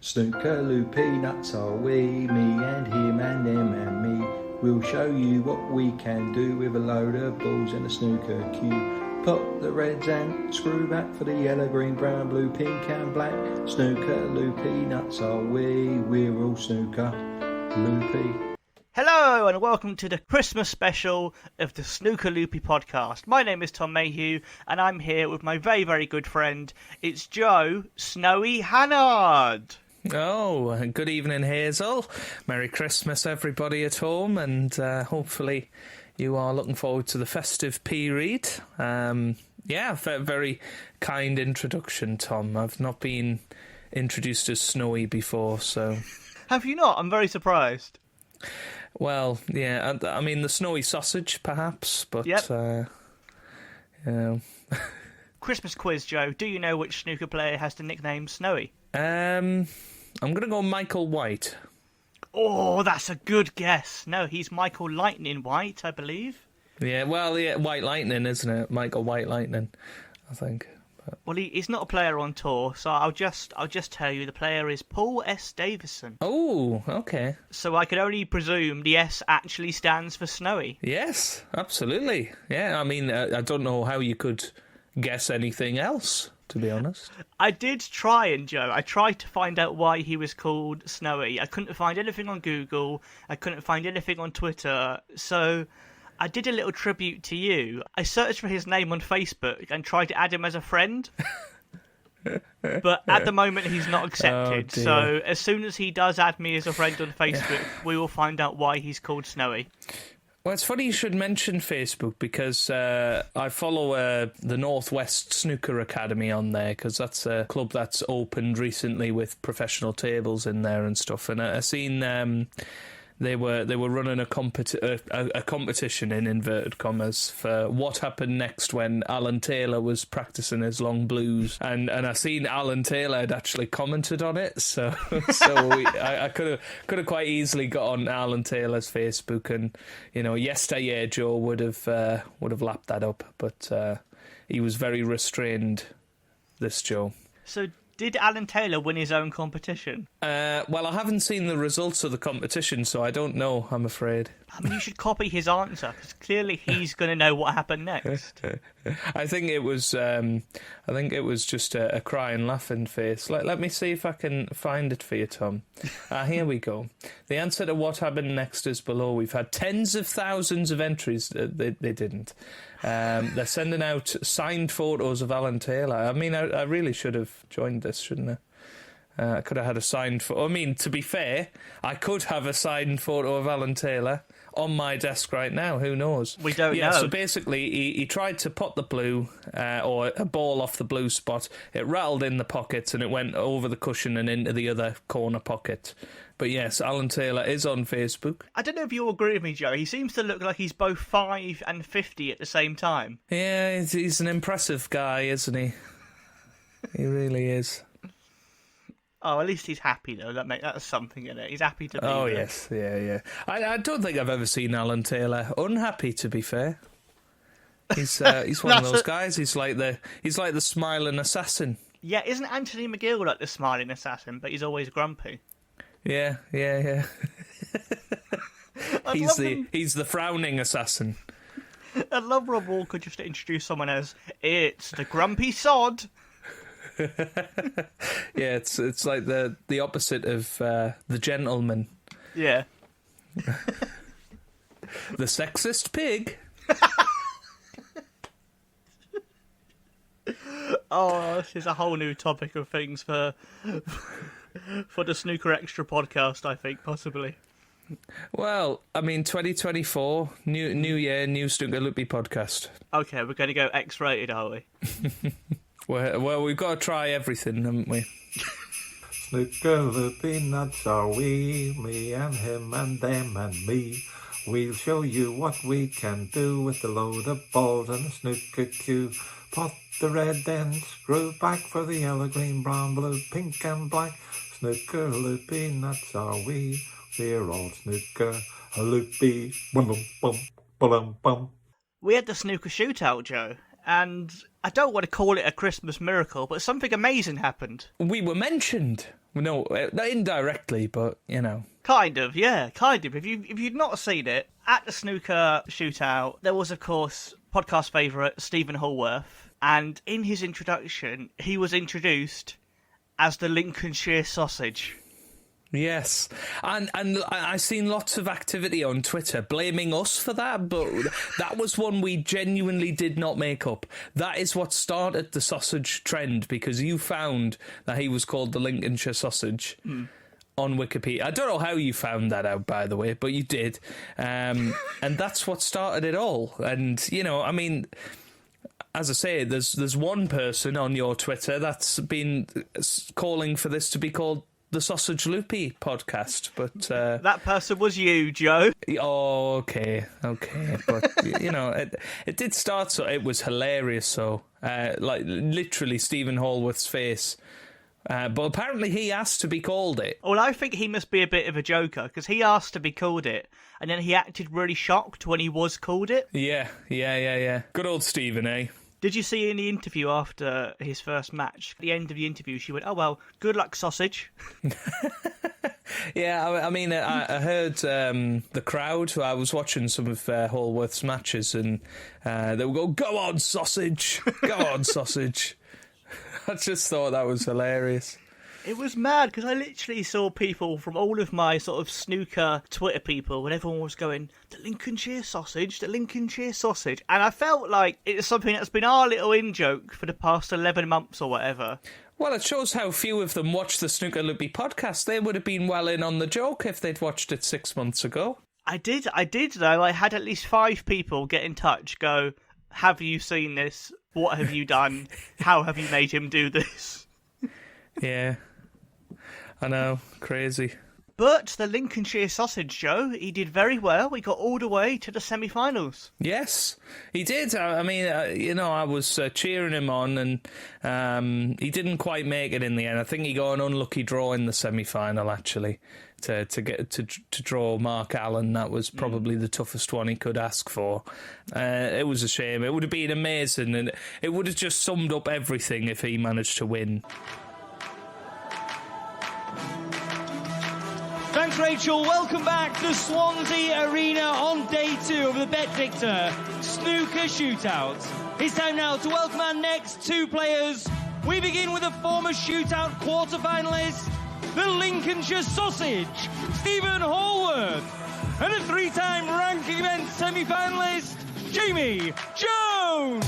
Snooker Loopy nuts are we, me and him and them and me. We'll show you what we can do with a load of balls and a snooker cue. Pop the reds and screw back for the yellow, green, brown, blue, pink and black. Snooker Loopy nuts are we, we're all snooker loopy. Hello and welcome to the Christmas special of the Snooker Loopy Podcast. My name is Tom Mayhew and I'm here with my very, very good friend. It's Joe Snowy Hannard. Oh, good evening, Hazel. Merry Christmas, everybody at home, and hopefully you are looking forward to the festive period. Very kind introduction, Tom. I've not been introduced as Snowy before, so... Have you not? I'm very surprised. Well, yeah, I mean the Snowy Sausage, perhaps, but, yep. You know... Christmas quiz, Joe. Do you know which snooker player has the nickname Snowy? I'm going to go Michael White. Oh, that's a good guess. No, he's Michael Lightning White, I believe. Yeah, well, yeah, White Lightning, isn't it? Michael White Lightning, I think. But... Well, he's not a player on tour, so I'll just tell you the player is Paul S. Davison. Oh, okay. So I can only presume the S actually stands for Snowy. Yes, absolutely. Yeah, I mean, I don't know how you could guess anything else, to be honest. I did try, Joe. I tried to find out why he was called Snowy. I couldn't find anything on Google. I couldn't find anything on Twitter. So I did a little tribute to you. I searched for his name on Facebook and tried to add him as a friend. But at the moment, he's not accepted. Oh, so as soon as he does add me as a friend on Facebook, we will find out why he's called Snowy. Well, it's funny you should mention Facebook because I follow the Northwest Snooker Academy on there because that's a club that's opened recently with professional tables in there and stuff. And I seen they were running a competition in inverted commas for what happened next when Alan Taylor was practicing his long blues, and I seen Alan Taylor had actually commented on it, so I could have quite easily got on Alan Taylor's Facebook, and yesteryear Joe would have lapped that up, but he was very restrained, this Joe. So did Alan Taylor win his own competition? Well, I haven't seen the results of the competition, so I don't know, I'm afraid. I mean, you should copy his answer, because clearly he's going to know what happened next. I think it was just a crying, laughing face. Let me see if I can find it for you, Tom. Here we go. The answer to what happened next is below. We've had tens of thousands of entries. They didn't. They're sending out signed photos of Alan Taylor. I mean, I really should have joined this, shouldn't I? I could have had a signed photo. I mean, to be fair, I could have a signed photo of Alan Taylor on my desk right now. Who knows? We don't know. So basically, he tried to pot the blue, or a ball off the blue spot. It rattled in the pockets and it went over the cushion and into the other corner pocket. But yes, Alan Taylor is on Facebook. I don't know if you agree with me, Joe. He seems to look like he's both 5 and 50 at the same time. Yeah, he's an impressive guy, isn't he? He really is. Oh, at least he's happy, though. That's something in it. He's happy to be there. Yes. Yeah. I don't think I've ever seen Alan Taylor unhappy, to be fair. He's one of those guys. He's like the smiling assassin. Yeah, isn't Anthony McGill like the smiling assassin, but he's always grumpy? Yeah. He's the frowning assassin. I'd love Rob Walker just to introduce someone as, it's the grumpy sod. Yeah, it's like the opposite of the gentleman. Yeah. The sexist pig. Oh, this is a whole new topic of things for the Snooker Extra podcast, I think, possibly. Well, I mean, 2024, new year, new Snooker Loopy podcast. Okay, we're going to go X-rated, are we? Well, we've got to try everything, haven't we? Snooker Loopy nuts are we, me and him and them and me. We'll show you what we can do with a load of balls and a snooker cue. Pot the red ends, screw back for the yellow, green, brown, blue, pink and black. Snooker Loopy nuts are we, we're all snooker loopy. Bum bum bum bum bum. We had the snooker shootout, Joe, and I don't want to call it a Christmas miracle, but something amazing happened. We were mentioned. No, indirectly, but, you know. Kind of, yeah, kind of. If you'd not seen it, at the snooker shootout, there was, of course, podcast favourite Stephen Hallworth, and in his introduction, he was introduced as the Lincolnshire Sausage. Yes, and I've seen lots of activity on Twitter blaming us for that, but that was one we genuinely did not make up. That is what started the sausage trend, because you found that he was called the Lincolnshire Sausage on Wikipedia. I don't know how you found that out, by the way, but you did, and that's what started it all. And, you know, I mean, as I say, there's one person on your Twitter that's been calling for this to be called the Sausage Loopy Podcast, but that person was you, Joe. Oh, okay, but you know, it did start, so it was hilarious. So, like literally Stephen Hallworth's face. But apparently he asked to be called it. Well, I think he must be a bit of a joker, because he asked to be called it, and then he acted really shocked when he was called it. Yeah. Good old Stephen, eh? Did you see in the interview after his first match? At the end of the interview, she went, "Oh, well, good luck, sausage." Yeah, I mean, I heard the crowd. I was watching some of Hallworth's matches, and they would go on, sausage! Go on, sausage! I just thought that was hilarious. It was mad, because I literally saw people from all of my sort of snooker Twitter people, when everyone was going, the Lincolnshire Sausage, the Lincolnshire Sausage. And I felt like it's something that's been our little in-joke for the past 11 months or whatever. Well, it shows how few of them watch the Snooker Loopy podcast. They would have been well in on the joke if they'd watched it 6 months ago. I did though. I had at least 5 people get in touch, go, have you seen this? What have you done? How have you made him do this? Yeah. I know, crazy. But the Lincolnshire Sausage, Joe, he did very well. He got all the way to the semi-finals. Yes, he did. I mean, you know, I was cheering him on, and he didn't quite make it in the end. I think he got an unlucky draw in the semi-final, actually, to get to draw Mark Allen. That was probably the toughest one he could ask for. It was a shame. It would have been amazing, and it would have just summed up everything if he managed to win. Thanks, Rachel. Welcome back to Swansea Arena on day 2 of the Bet Victor Snooker Shootout. It's time now to welcome our next 2 players. We begin with a former shootout quarter-finalist, the Lincolnshire Sausage, Stephen Hallworth, and a 3-time ranking event semi-finalist, Jamie Jones.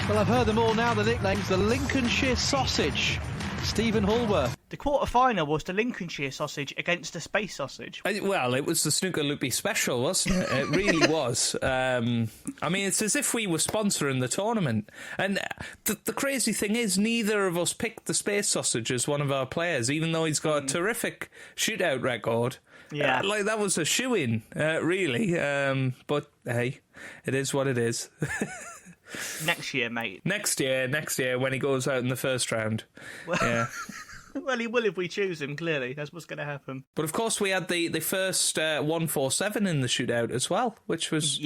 Well, I've heard them all now, the nicknames, the Lincolnshire Sausage, Stephen Hallworth. The quarter-final was the Lincolnshire Sausage against the Space Sausage. Well, it was the Snooker Loopy special, wasn't it? It really was. I mean, it's as if we were sponsoring the tournament. And the crazy thing is, neither of us picked the Space Sausage as one of our players, even though he's got a terrific shootout record. Yeah. Like, that was a shoo-in, really. But, hey, it is what it is. Next year, mate. Next year, when he goes out in the first round. Well, yeah. Well, he will if we choose him, clearly. That's what's going to happen. But, of course, we had the first 147 in the shootout as well, which was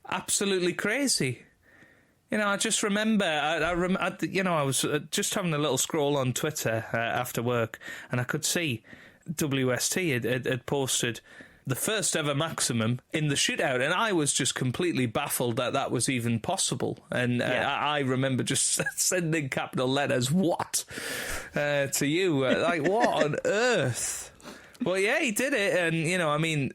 absolutely crazy. You know, I just remember, I was just having a little scroll on Twitter after work, and I could see WST had posted the first ever maximum in the shootout, and I was just completely baffled that that was even possible. And I remember just sending capital letters, what? To you. Like, what on earth? Well, yeah, he did it, and, you know, I mean,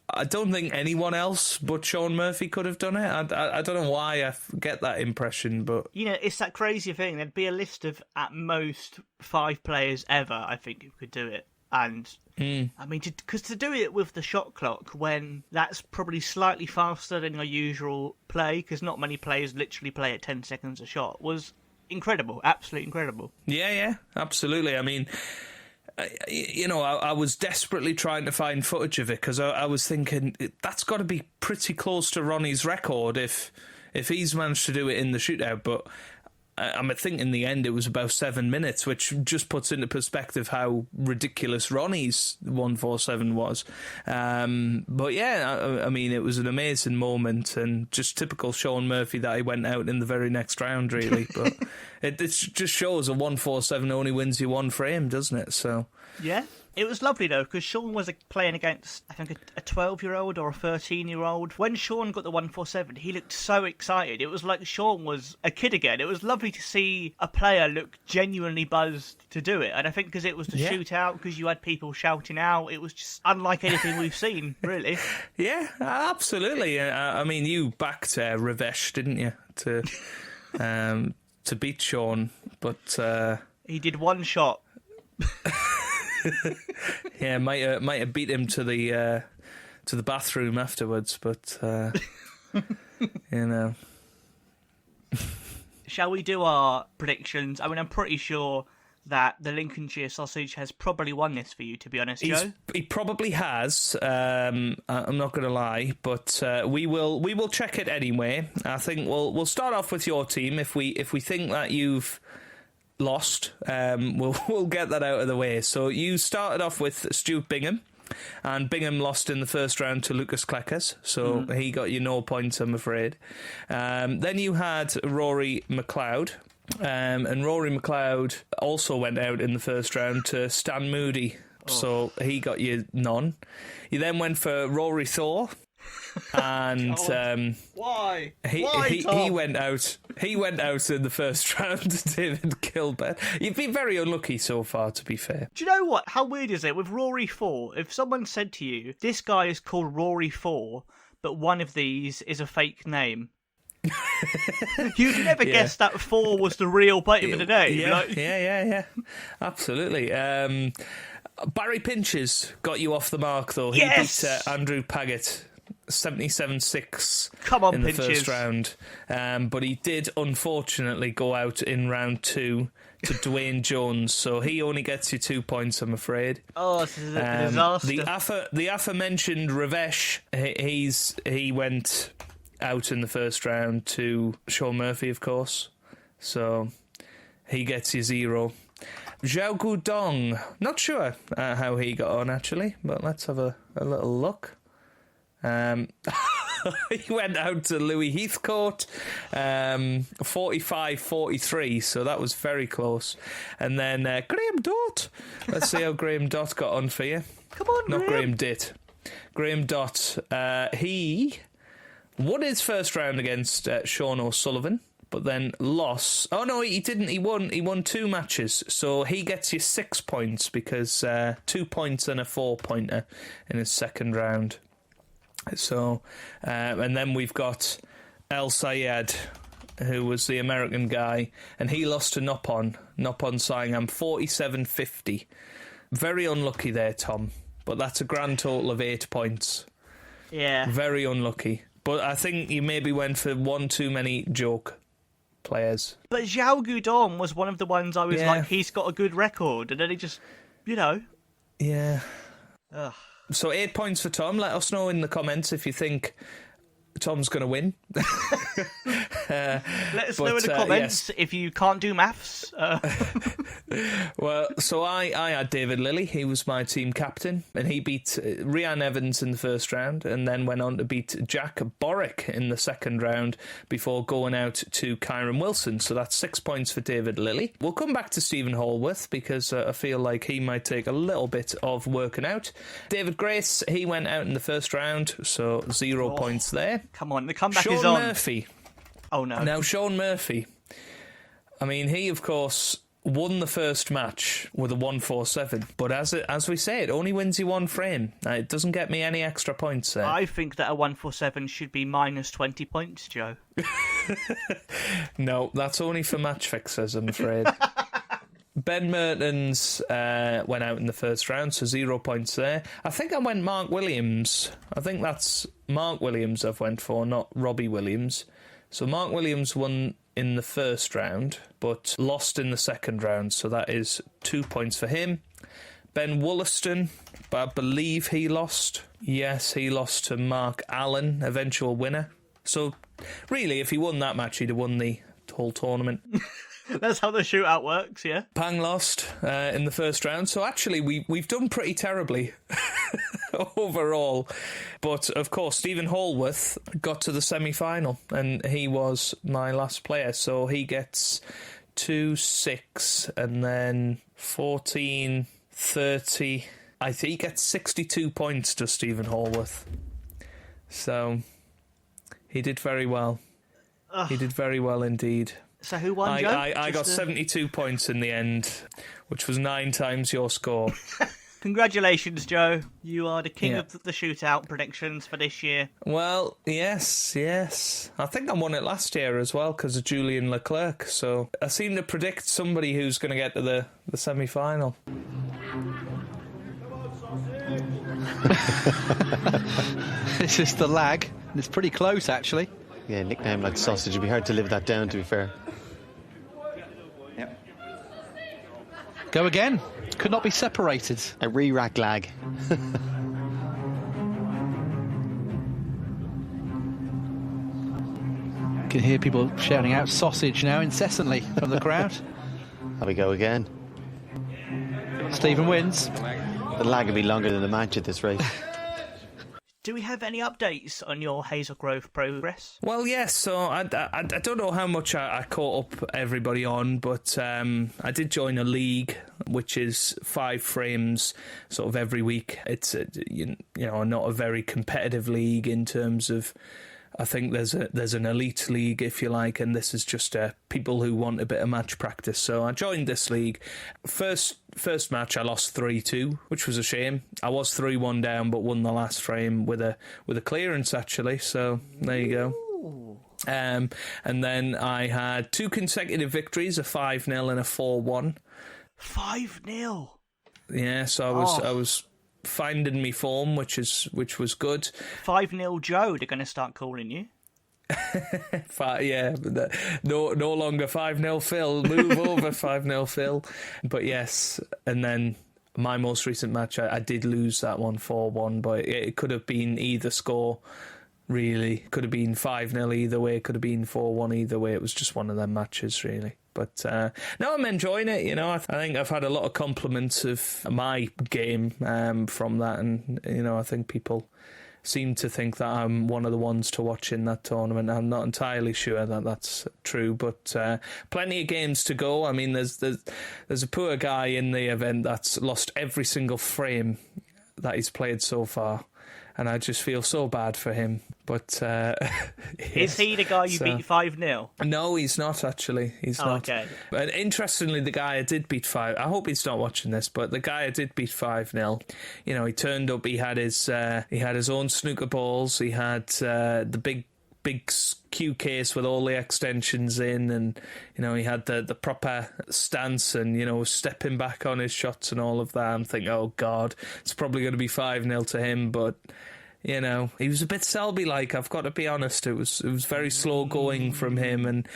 I don't think anyone else but Sean Murphy could have done it. I don't know why I get that impression, but... You know, it's that crazy thing. There'd be a list of, at most, 5 players ever, I think, who could do it. And, I mean, because to do it with the shot clock, when that's probably slightly faster than your usual play, because not many players literally play at 10 seconds a shot, was incredible, absolutely incredible. Yeah, absolutely. I mean, you know, I was desperately trying to find footage of it, because I was thinking, that's got to be pretty close to Ronnie's record if he's managed to do it in the shootout, but... I think in the end it was about 7 minutes, which just puts into perspective how ridiculous Ronnie's 147 was. But yeah, I mean, it was an amazing moment, and just typical Sean Murphy that he went out in the very next round, really. But it just shows a 147 only wins you one frame, doesn't it? So yeah. It was lovely, though, because Sean was playing against, I think, a 12-year-old or a 13-year-old. When Sean got the 147, he looked so excited. It was like Sean was a kid again. It was lovely to see a player look genuinely buzzed to do it. And I think because it was the shootout, because you had people shouting out, it was just unlike anything we've seen, really. Yeah, absolutely. I mean, you backed Ravesh, didn't you, to beat Sean, but... He did one shot. Yeah, might have beat him to the bathroom afterwards, but you know. Shall we do our predictions? I mean, I'm pretty sure that the Lincolnshire Sausage has probably won this for you, to be honest, Joe. He probably has. I'm not going to lie, but we will check it anyway. I think we'll start off with your team. If we think that you've lost, we'll get that out of the way. So you started off with Stuart Bingham, and Bingham lost in the first round to Lucas Kleckers, so he got you no points, I'm afraid. Then you had Rory McLeod, and Rory McLeod also went out in the first round to Stan Moody, so he got you none. You then went for Rory Thor, and why he went out in the first round to David Gilbert. You've been very unlucky so far, to be fair. Do you know what? How weird is it with Rory 4? If someone said to you, this guy is called Rory 4, but one of these is a fake name, you'd never guess that 4 was the real bite of the day. Yeah. Absolutely. Barry Pinches got you off the mark, though. He beat Andrew Paget 77-6 in the first round. But he did, unfortunately, go out in round 2 to Dwayne Jones, so he only gets you 2 points, I'm afraid. Oh, this is a disaster. The aforementioned Ravesh, he went out in the first round to Sean Murphy, of course, so he gets you 0. Zhao Gudong, not sure how he got on, actually, but let's have a little look. He went out to Louis Heathcote, 45-43, so that was very close. And then Graham Dott. Let's see how Graham Dott got on for you. Come on, not Graham Ditt. Graham Dott. He won his first round against Sean O'Sullivan, but then lost. Oh no, he didn't. He won 2 matches, so he gets you 6 points because 2 points and a 4-pointer in his second round. So, and then we've got El Sayed, who was the American guy, and he lost to Nopon Siangam 47-50. Very unlucky there, Tom, but that's a grand total of 8 points. Yeah. Very unlucky. But I think you maybe went for one too many joke players. But Zhao Gudong was one of the ones I was like, he's got a good record, and then he just, Yeah. Ugh. So 8 points for Tom. Let us know in the comments if you think Tom's going to win. Let us know in the comments if you can't do maths. Well, so I had David Lilly. He was my team captain, and he beat Rhian Evans in the first round and then went on to beat Jack Borick in the second round before going out to Kyron Wilson. So that's 6 points for David Lilly. We'll come back to Stephen Hallworth because I feel like he might take a little bit of working out. David Grace, he went out in the first round, so 0 points there. Come on, the comeback Sean is on. Murphy. Oh no. Now, Sean Murphy, I mean, he, of course, won the first match with a 147, but as we say, it only wins you one frame. It doesn't get me any extra points there. I think that a 147 should be minus 20 points, Joe. No, that's only for match fixers, I'm afraid. Ben Mertens went out in the first round, so 0 points there. I think I went Mark Williams. I think that's Mark Williams I've went for, not Robbie Williams. So Mark Williams won in the first round, but lost in the second round, so that is 2 points for him. Ben Wollaston, but I believe he lost. Yes, he lost to Mark Allen, eventual winner. So really, if he won that match, he'd have won the the whole tournament. That's how the shootout works, yeah? Pang lost in the first round, so actually we've done pretty terribly overall. But, of course, Stephen Hallworth got to the semi-final, and he was my last player, so he gets 2-6, and then 14, 30... I think he gets 62 points to Stephen Hallworth. So, he did very well. Ugh. He did very well indeed. So who won, Joe? I got 72 points in the end, which was 9 times your score. Congratulations, Joe. You are the king of the shootout predictions for this year. Well, yes. I think I won it last year as well because of Julian Leclerc. So I seem to predict somebody who's going to get to the semi-final. It's just the lag. It's pretty close, actually. Yeah, nickname like Sausage. It'd be hard to live that down, to be fair. Yep. Go again. Could not be separated. A re-rack lag. You can hear people shouting out sausage now incessantly from the crowd. There we go again. Stephen wins. The lag will be longer than the match at this rate. Do we have any updates on your Hazel Grove progress? Well, yes. So I don't know how much I caught up everybody on, but I did join a league, which is 5 frames sort of every week. It's not a very competitive league in terms of. I think there's an elite league, if you like, and this is just people who want a bit of match practice. So I joined this league. First match I lost 3-2, which was a shame. I was 3-1 down, but won the last frame with a clearance actually. So there you go. And then I had 2 consecutive victories, a 5-0 and a 4-1. 5-0. Yeah, so I was finding me form, which was good. 5-0 Joe, they're going to start calling you. Yeah, no longer 5-0 Phil. Move over 5-0 Phil. But yes, and then my most recent match, I did lose that one 4-1, but it could have been either score. Really, could have been 5-0 either way. Could have been 4-1 either way. It was just one of them matches, really. But no, I'm enjoying it. You know, I think I've had a lot of compliments of my game from that, and I think people seem to think that I'm one of the ones to watch in that tournament. I'm not entirely sure that that's true, but plenty of games to go. I mean, there's a poor guy in the event that's lost every single frame that he's played so far. And I just feel so bad for him. But is he the guy you beat 5-0? No, he's not, actually. He's not. Okay. But interestingly, the guy I did beat 5... I hope he's not watching this, but the guy I did beat 5-0, he turned up, he had his own snooker balls, he had the big cue case with all the extensions in, and he had the proper stance and stepping back on his shots and all of that. I'm thinking, oh god, it's probably going to be 5-0 to him, but he was a bit Selby like, I've got to be honest. It was very slow going from him, and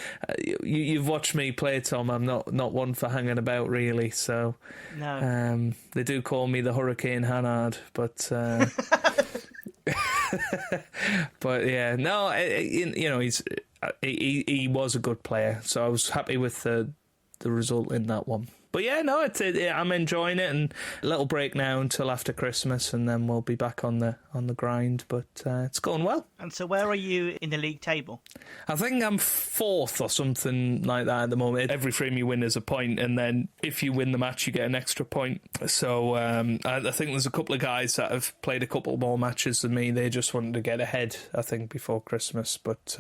you've watched me play, Tom. I'm not one for hanging about really, so no. They do call me the Hurricane Hannard, but but yeah, no, he was a good player, so I was happy with the result in that one. But yeah, no, I'm enjoying it, and a little break now until after Christmas, and then we'll be back on the grind. But it's going well. And so, where are you in the league table? I think I'm 4th or something like that at the moment. Every frame you win is a point, and then if you win the match, you get an extra point. So I think there's a couple of guys that have played a couple more matches than me. They just wanted to get ahead, I think, before Christmas. But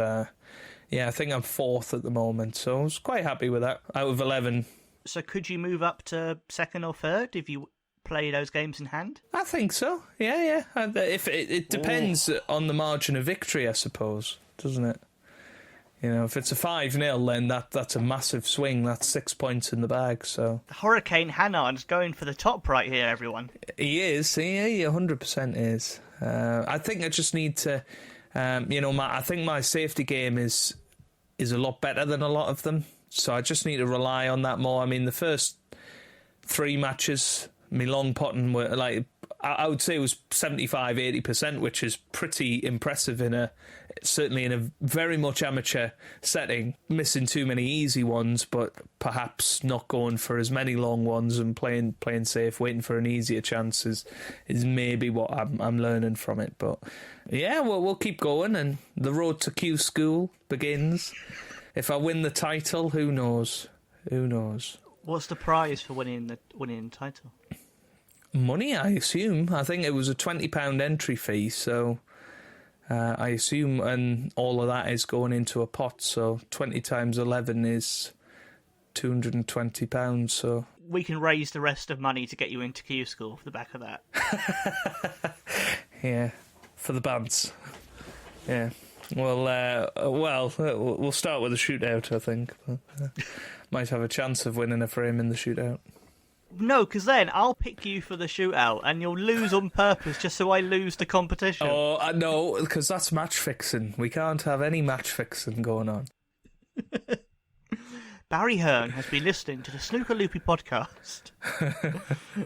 yeah, I think I'm 4th at the moment, so I was quite happy with that. Out of 11. So could you move up to 2nd or 3rd if you play those games in hand? I think so. Yeah. If it depends on the margin of victory, I suppose, doesn't it? If it's a 5-0, then that's a massive swing. That's 6 points in the bag. So the Hurricane Hannard's going for the top right here, everyone. He is. He 100% is. I think I just need to. I think my safety game is a lot better than a lot of them. So I just need to rely on that more. I mean, the first 3 matches, my long potting were like, I would say it was 75-80%, which is pretty impressive in certainly in a very much amateur setting, missing too many easy ones, but perhaps not going for as many long ones and playing safe, waiting for an easier chance is maybe what I'm learning from it. But yeah, we'll keep going, and the road to Q School begins. If I win the title, who knows? Who knows? What's the prize for winning the title? Money, I assume. I think it was a £20 entry fee, so I assume, and all of that is going into a pot, so 20 times 11 is £220, so... We can raise the rest of money to get you into Q School for the back of that. Yeah, for the bands. Yeah. Well, we'll start with a shootout, I think. Might have a chance of winning a frame in the shootout. No, because then I'll pick you for the shootout and you'll lose on purpose just so I lose the competition. Oh, no, because that's match fixing. We can't have any match fixing going on. Barry Hearn has been listening to the Snooker Loopy podcast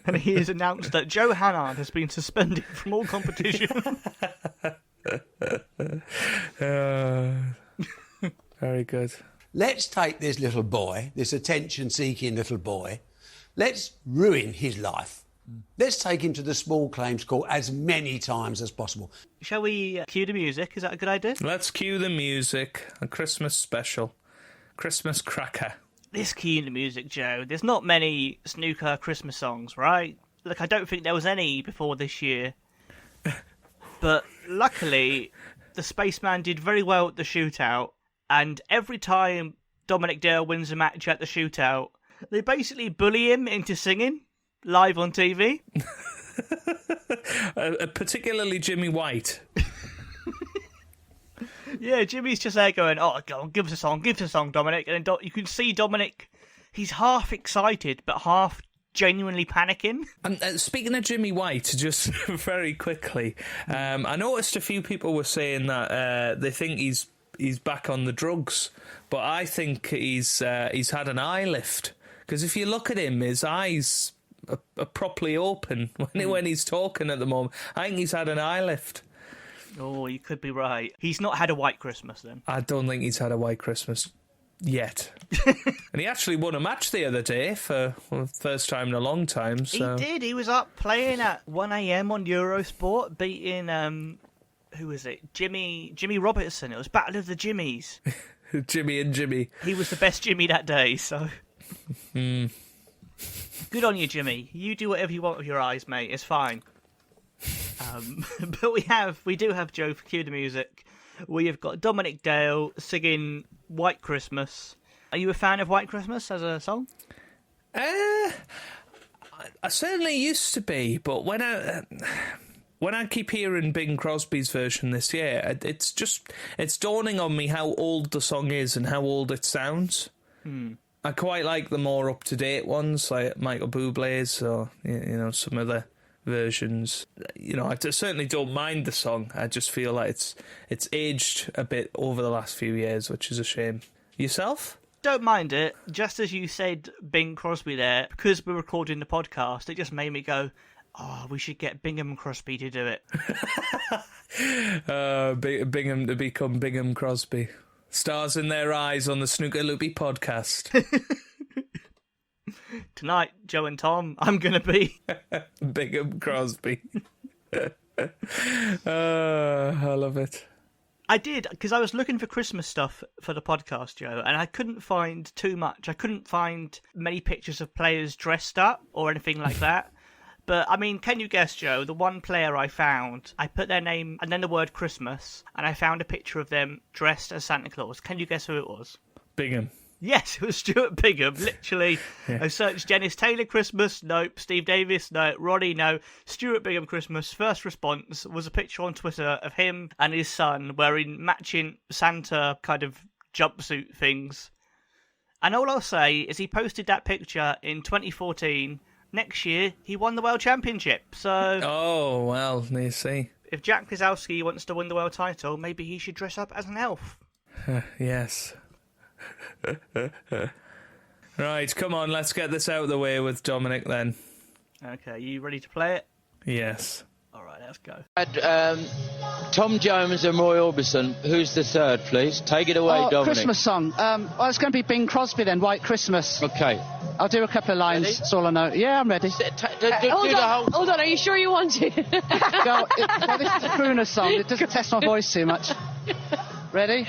and he has announced that Joe Hannard has been suspended from all competition. Very good. Let's take this little boy, this attention-seeking little boy, let's ruin his life. Let's take him to the small claims court as many times as possible. Shall we cue the music? Is that a good idea? Let's cue the music. A Christmas special. Christmas cracker. This cue the music, Joe. There's not many snooker Christmas songs, right? Look, I don't think there was any before this year. But luckily, the Spaceman did very well at the shootout. And every time Dominic Dale wins a match at the shootout, they basically bully him into singing live on TV. Particularly Jimmy White. Yeah, Jimmy's just there going, oh, go on, give us a song, Dominic. And then you can see Dominic, he's half excited, but half genuinely panicking. And speaking of Jimmy White, just very quickly, I noticed a few people were saying that they think he's back on the drugs, but I think he's had an eye lift, because if you look at him, his eyes are properly open when he's talking at the moment. I think he's had an eye lift. Oh, you could be right. He's not had a white Christmas then. I don't think he's had a white Christmas yet. And he actually won a match the other day for the first time in a long time. So. He did. He was up playing at 1 a.m. on Eurosport, beating who was it? Jimmy Robertson. It was Battle of the Jimmies. Jimmy and Jimmy. He was the best Jimmy that day, so... Good on you, Jimmy. You do whatever you want with your eyes, mate. It's fine. But we do have Joe for Cue the Music. We have got Dominic Dale singing White Christmas. Are you a fan of White Christmas as a song? I certainly used to be, but when I keep hearing Bing Crosby's version this year, it's dawning on me how old the song is and how old it sounds. I quite like the more up-to-date ones, like Michael Bublé's or some other versions. I certainly don't mind the song. I just feel like it's aged a bit over the last few years, which is a shame. Yourself? Don't mind it. Just as you said Bing Crosby there, because we're recording the podcast, it just made me go, oh, we should get Bingham Crosby to do it. Bingham to become Bingham Crosby. Stars in their eyes on the Snooker Loopy Podcast. Tonight, Joe and Tom, I'm going to be... Bingham Crosby. I love it. I did, because I was looking for Christmas stuff for the podcast, Joe, and I couldn't find too much. I couldn't find many pictures of players dressed up or anything like that. But, I mean, can you guess, Joe, the one player I found, I put their name and then the word Christmas, and I found a picture of them dressed as Santa Claus. Can you guess who it was? Bingham. Yes, it was Stuart Bingham, literally. Yeah. I searched Dennis Taylor Christmas, nope. Steve Davis, no. Roddy, no. Stuart Bingham Christmas. First response was a picture on Twitter of him and his son wearing matching Santa kind of jumpsuit things. And all I'll say is he posted that picture in 2014. Next year, he won the World Championship, so... Oh, well, you see. If Jack Kozlowski wants to win the world title, maybe he should dress up as an elf. Yes. Right, come on, let's get this out of the way with Dominic then. Okay, you ready to play it? Yes. All right, let's go. Tom Jones and Roy Orbison. Who's the third, please? Take it away, Dominic. Christmas song. Well, it's going to be Bing Crosby then, White Christmas. Okay. I'll do a couple of lines, Ready? that's all I know. Yeah, I'm ready. Hold on, are you sure you want it? This is a crooner song. It doesn't test my voice too much. Ready?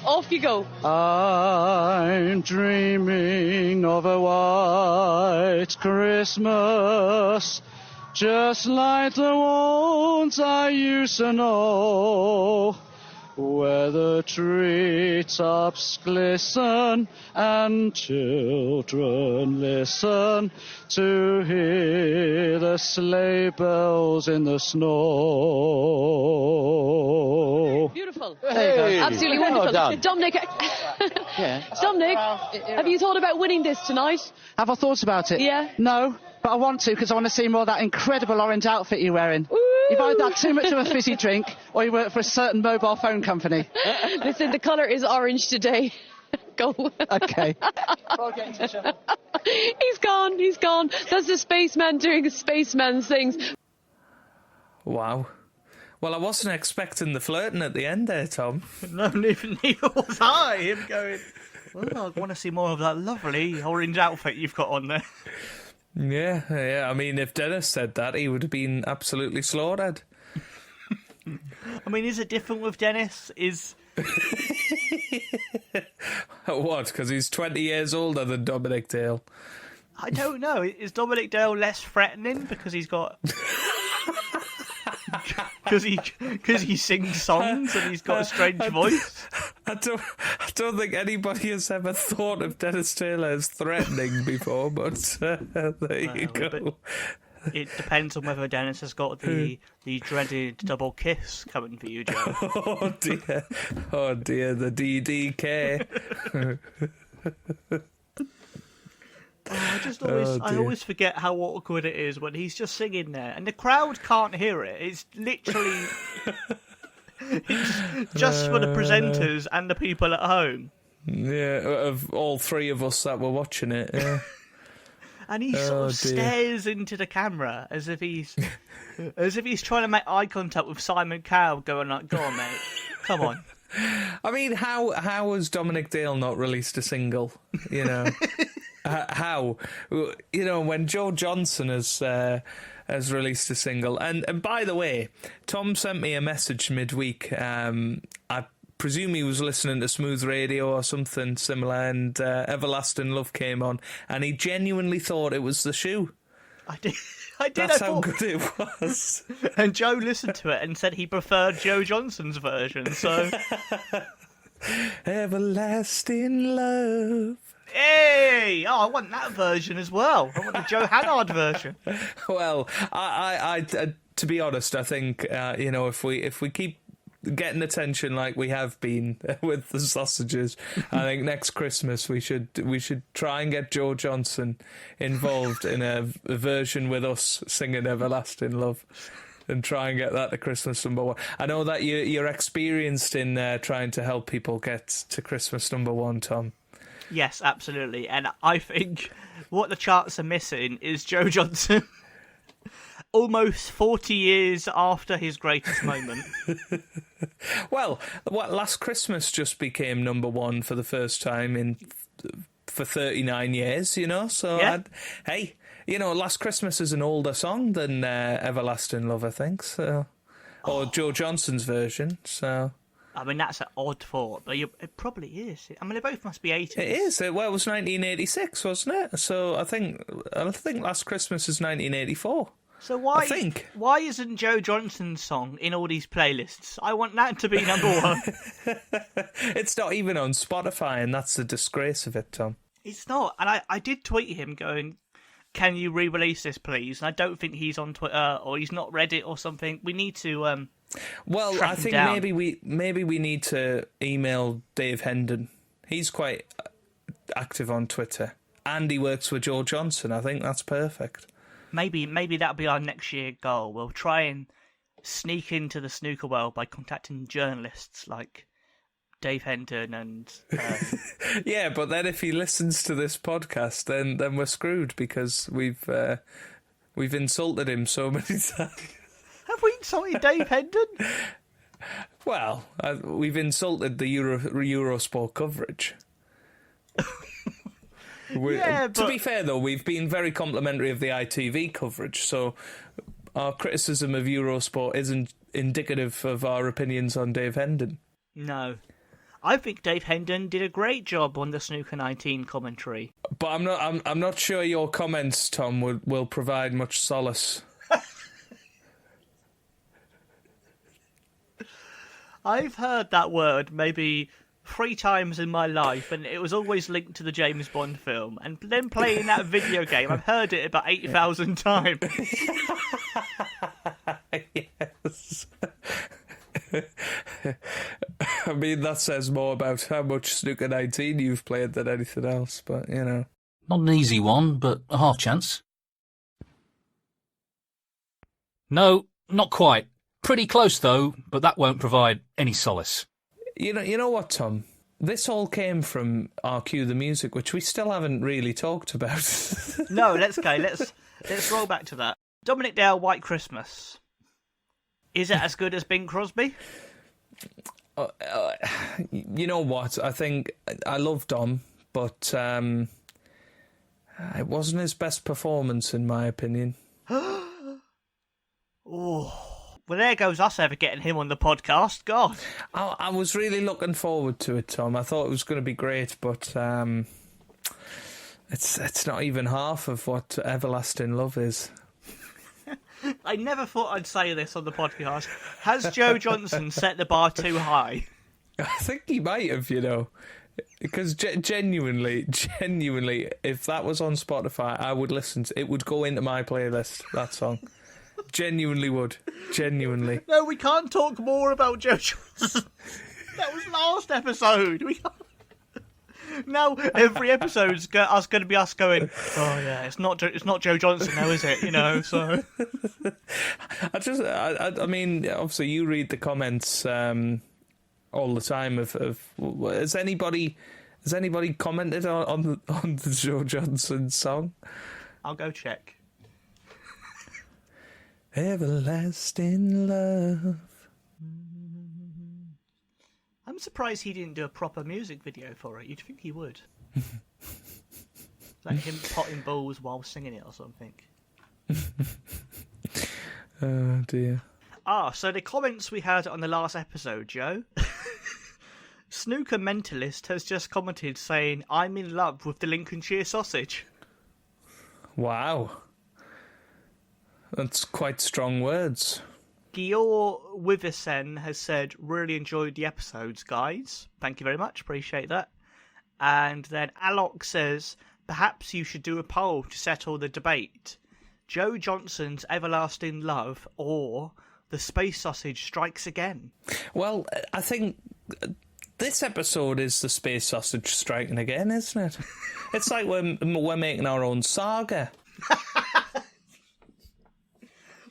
Off you go. I'm dreaming of a white Christmas, just like the ones I used to know, where the treetops glisten and children listen to hear the sleigh bells in the snow. Beautiful. There you go. Absolutely Well wonderful. done. Dominic, Dominic, have you thought about winning this tonight? Have I thought about it? Yeah. No, but I want to because I want to see more of that incredible orange outfit you're wearing. Ooh. You've either had too much of a fizzy drink or you work for a certain mobile phone company. Listen, the colour is orange today. Go. Okay. He's gone. That's the spaceman doing the spaceman things. Wow. Well, I wasn't expecting the flirting at the end there, Tom. No, neither was I. Him going, well, I want to see more of that lovely orange outfit you've got on there. Yeah. I mean, if Dennis said that, he would have been absolutely slaughtered. I mean, is it different with Dennis? What? Because he's 20 years older than Dominic Dale. I don't know. Is Dominic Dale less threatening because he's got... Because he sings songs and he's got a strange voice? I don't think anybody has ever thought of Dennis Taylor as threatening before, but there you go. But it depends on whether Dennis has got the dreaded double kiss coming for you, Joe. Oh dear, the DDK. I always forget how awkward it is when he's just singing there and the crowd can't hear it. It's literally it's just for the presenters and the people at home. Yeah, of all three of us that were watching it. Yeah. And he sort of stares into the camera as if he's trying to make eye contact with Simon Cowell, going like, "Go on, mate, come on." I mean, how has Dominic Dale not released a single? You know. How, you know, when Joe Johnson has released a single, and by the way, Tom sent me a message midweek. I presume he was listening to Smooth Radio or something similar, and Everlasting Love came on, and he genuinely thought it was the shoe. I did. That's how good it was. And Joe listened to it and said he preferred Joe Johnson's version. So, Everlasting Love. Hey! Oh, I want that version as well. I want the Joe Hannard version. Well, I to be honest, I think you know, if we keep getting attention like we have been with the sausages, I think next Christmas we should try and get Joe Johnson involved in a version with us singing Everlasting Love. And try and get that to Christmas number one. I know that you're experienced in trying to help people get to Christmas number one, Tom. Yes, absolutely. And I think what the charts are missing is Joe Johnson almost 40 years after his greatest moment. Well, Last Christmas just became number one for the first time for 39 years, you know? So, yeah. Hey, you know, Last Christmas is an older song than Everlasting Love, I think. So, or Joe Johnson's version, so... I mean, that's an odd thought, but it probably is. I mean, they both must be 80s. It is. Well, it was 1986, wasn't it? So I think Last Christmas is 1984. So why isn't Joe Johnson's song in all these playlists? I want that to be number one. It's not even on Spotify, and that's the disgrace of it, Tom. It's not. And I did tweet him going, can you re-release this, please? And I don't think he's on Twitter or he's not read it or something. We need to... Well, I think maybe we need to email Dave Hendon. He's quite active on Twitter, and he works with Joe Johnson. I think that's perfect. Maybe that'll be our next year goal. We'll try and sneak into the snooker world by contacting journalists like Dave Hendon and... Yeah, but then if he listens to this podcast, then we're screwed because we've insulted him so many times. Have we insulted Dave Hendon? Well, we've insulted the Eurosport coverage. To be fair, though, we've been very complimentary of the ITV coverage, so our criticism of Eurosport isn't indicative of our opinions on Dave Hendon. No. I think Dave Hendon did a great job on the Snooker 19 commentary. But I'm not sure your comments, Tom, will provide much solace. I've heard that word maybe 3 times in my life, and it was always linked to the James Bond film. And then playing that video game, I've heard it about 8,000 times. Yes. I mean, that says more about how much Snooker 19 you've played than anything else, but, you know. Not an easy one, but a half chance. No, not quite. Pretty close, though, but that won't provide any solace. You know what, Tom? This all came from our Cue the Music, which we still haven't really talked about. No, let's go. Let's roll back to that. Dominic Dale, White Christmas. Is it as good as Bing Crosby? You know what? I think I love Dom, but it wasn't his best performance, in my opinion. Oh. Well, there goes us ever getting him on the podcast. God. I was really looking forward to it, Tom. I thought it was going to be great, but it's not even half of what Everlasting Love is. I never thought I'd say this on the podcast. Has Joe Johnson set the bar too high? I think he might have, you know. Because genuinely, if that was on Spotify, I would listen to it. It would go into my playlist, that song. Genuinely would. Genuinely. No, we can't talk more about Joe Johnson. That was last episode. We can't. Now every episode's us going to be us going, oh yeah, it's not Joe Johnson now, is it? You know, so. I mean, obviously you read the comments all the time of has anybody commented on the Joe Johnson song? I'll go check. Everlasting love. I'm surprised he didn't do a proper music video for it. You'd think he would. Like him potting balls while singing it or something. Oh dear. So the comments we had on the last episode, Joe. Snooker Mentalist has just commented saying, I'm in love with the Lincolnshire Sausage. Wow. That's quite strong words. Gior Withersen has said, really enjoyed the episodes, guys. Thank you very much. Appreciate that. And then Alok says, perhaps you should do a poll to settle the debate. Joe Johnson's Everlasting Love or The Space Sausage Strikes Again. Well, I think this episode is The Space Sausage Striking Again, isn't it? It's like we're making our own saga.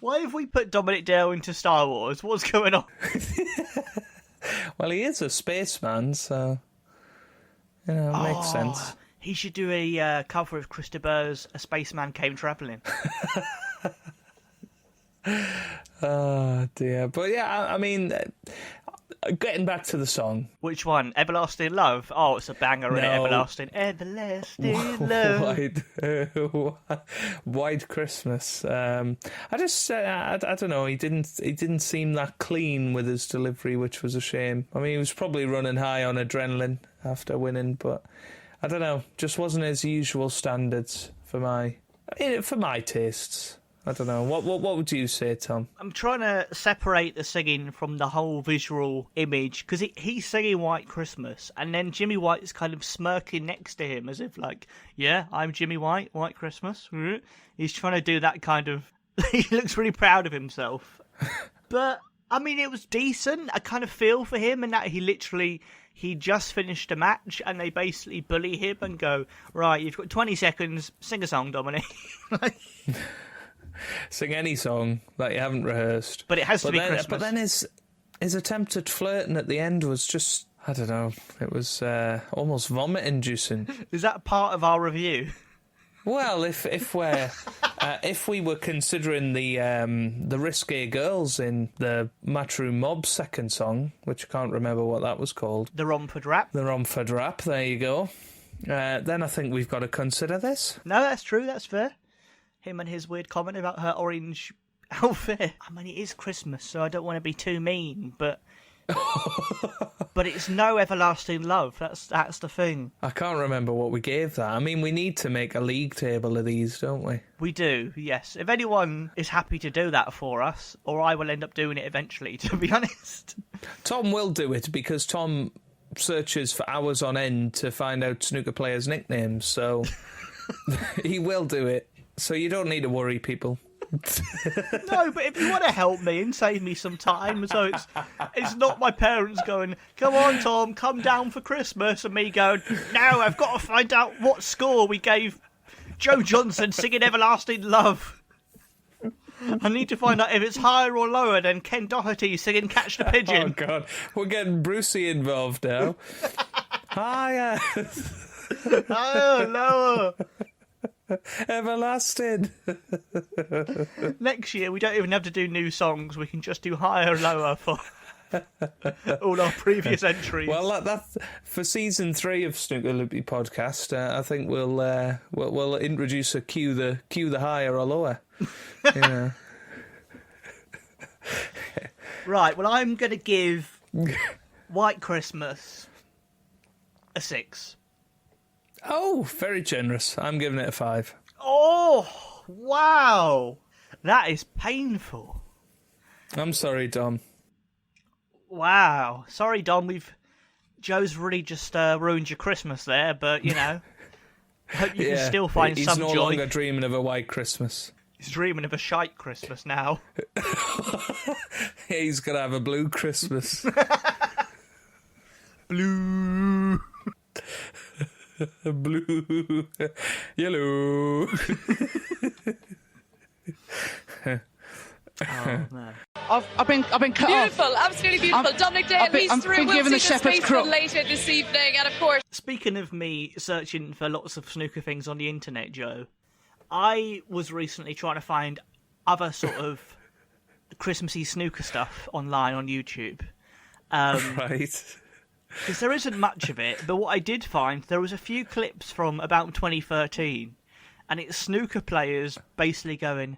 Why have we put Dominic Dale into Star Wars? What's going on? Well, he is a spaceman, so, you know, it makes sense. He should do a cover of Chris de Burgh's A Spaceman Came Travelling. Oh, dear. But, yeah, I mean, getting back to the song. Which one? Everlasting Love? Oh, it's a banger, isn't it? Everlasting Love. White Christmas. I don't know. He didn't seem that clean with his delivery, which was a shame. I mean, he was probably running high on adrenaline after winning, but I don't know. Just wasn't his usual standards for my tastes. I don't know. What would you say, Tom? I'm trying to separate the singing from the whole visual image, because he's singing White Christmas, and then Jimmy White is kind of smirking next to him as if like, yeah, I'm Jimmy White, White Christmas. He's trying to do that kind of... He looks really proud of himself. But, I mean, it was decent. I kind of feel for him in that he just finished a match and they basically bully him and go, right, you've got 20 seconds, sing a song, Dominic. Sing any song that you haven't rehearsed. But it has to be Christmas. But then his attempt at flirting at the end was just, I don't know, it was almost vomit-inducing. Is that part of our review? Well, if we're If we were considering the risque girls in the Matchroom Mob second song, which I can't remember what that was called. The Romford Rap. The Romford Rap, there you go. Then I think we've got to consider this. No, that's true, that's fair. Him and his weird comment about her orange outfit. I mean, it is Christmas, so I don't want to be too mean, but... but it's no everlasting love. That's the thing. I can't remember what we gave that. I mean, we need to make a league table of these, don't we? We do, yes. If anyone is happy to do that for us, or I will end up doing it eventually, to be honest. Tom will do it because Tom searches for hours on end to find out snooker players' nicknames, so he will do it. So you don't need to worry, people. No, but if you want to help me and save me some time, so it's not my parents going, come on, Tom, come down for Christmas, and me going, no, I've got to find out what score we gave Joe Johnson singing Everlasting Love. I need to find out if it's higher or lower than Ken Doherty singing Catch the Pigeon. Oh, God. We're getting Brucey involved now. Higher. Higher, lower. Everlasting. Next year we don't even have to do new songs. We can just do higher, lower for all our previous entries. Well, that's for season 3 of Snooker Loopy Podcast. I think we'll introduce a cue the higher or lower. Yeah. Right. Well, I'm going to give White Christmas a 6. Oh, very generous. I'm giving it a 5. Oh, wow. That is painful. I'm sorry, Dom. Wow. Sorry, Dom. Joe's really just ruined your Christmas there, but, you know, I hope you can still find some joy. He's no longer dreaming of a white Christmas. He's dreaming of a shite Christmas now. He's going to have a blue Christmas. Blue. Blue, yellow. Oh, no. I've been cut Beautiful, off. absolutely beautiful. Dominic Dale, he's through. We'll see the spaceman later this evening, and of course. Speaking of me searching for lots of snooker things on the internet, Joe, I was recently trying to find other sort of Christmassy snooker stuff online on YouTube. Right. Because there isn't much of it, but what I did find, there was a few clips from about 2013, and it's snooker players basically going,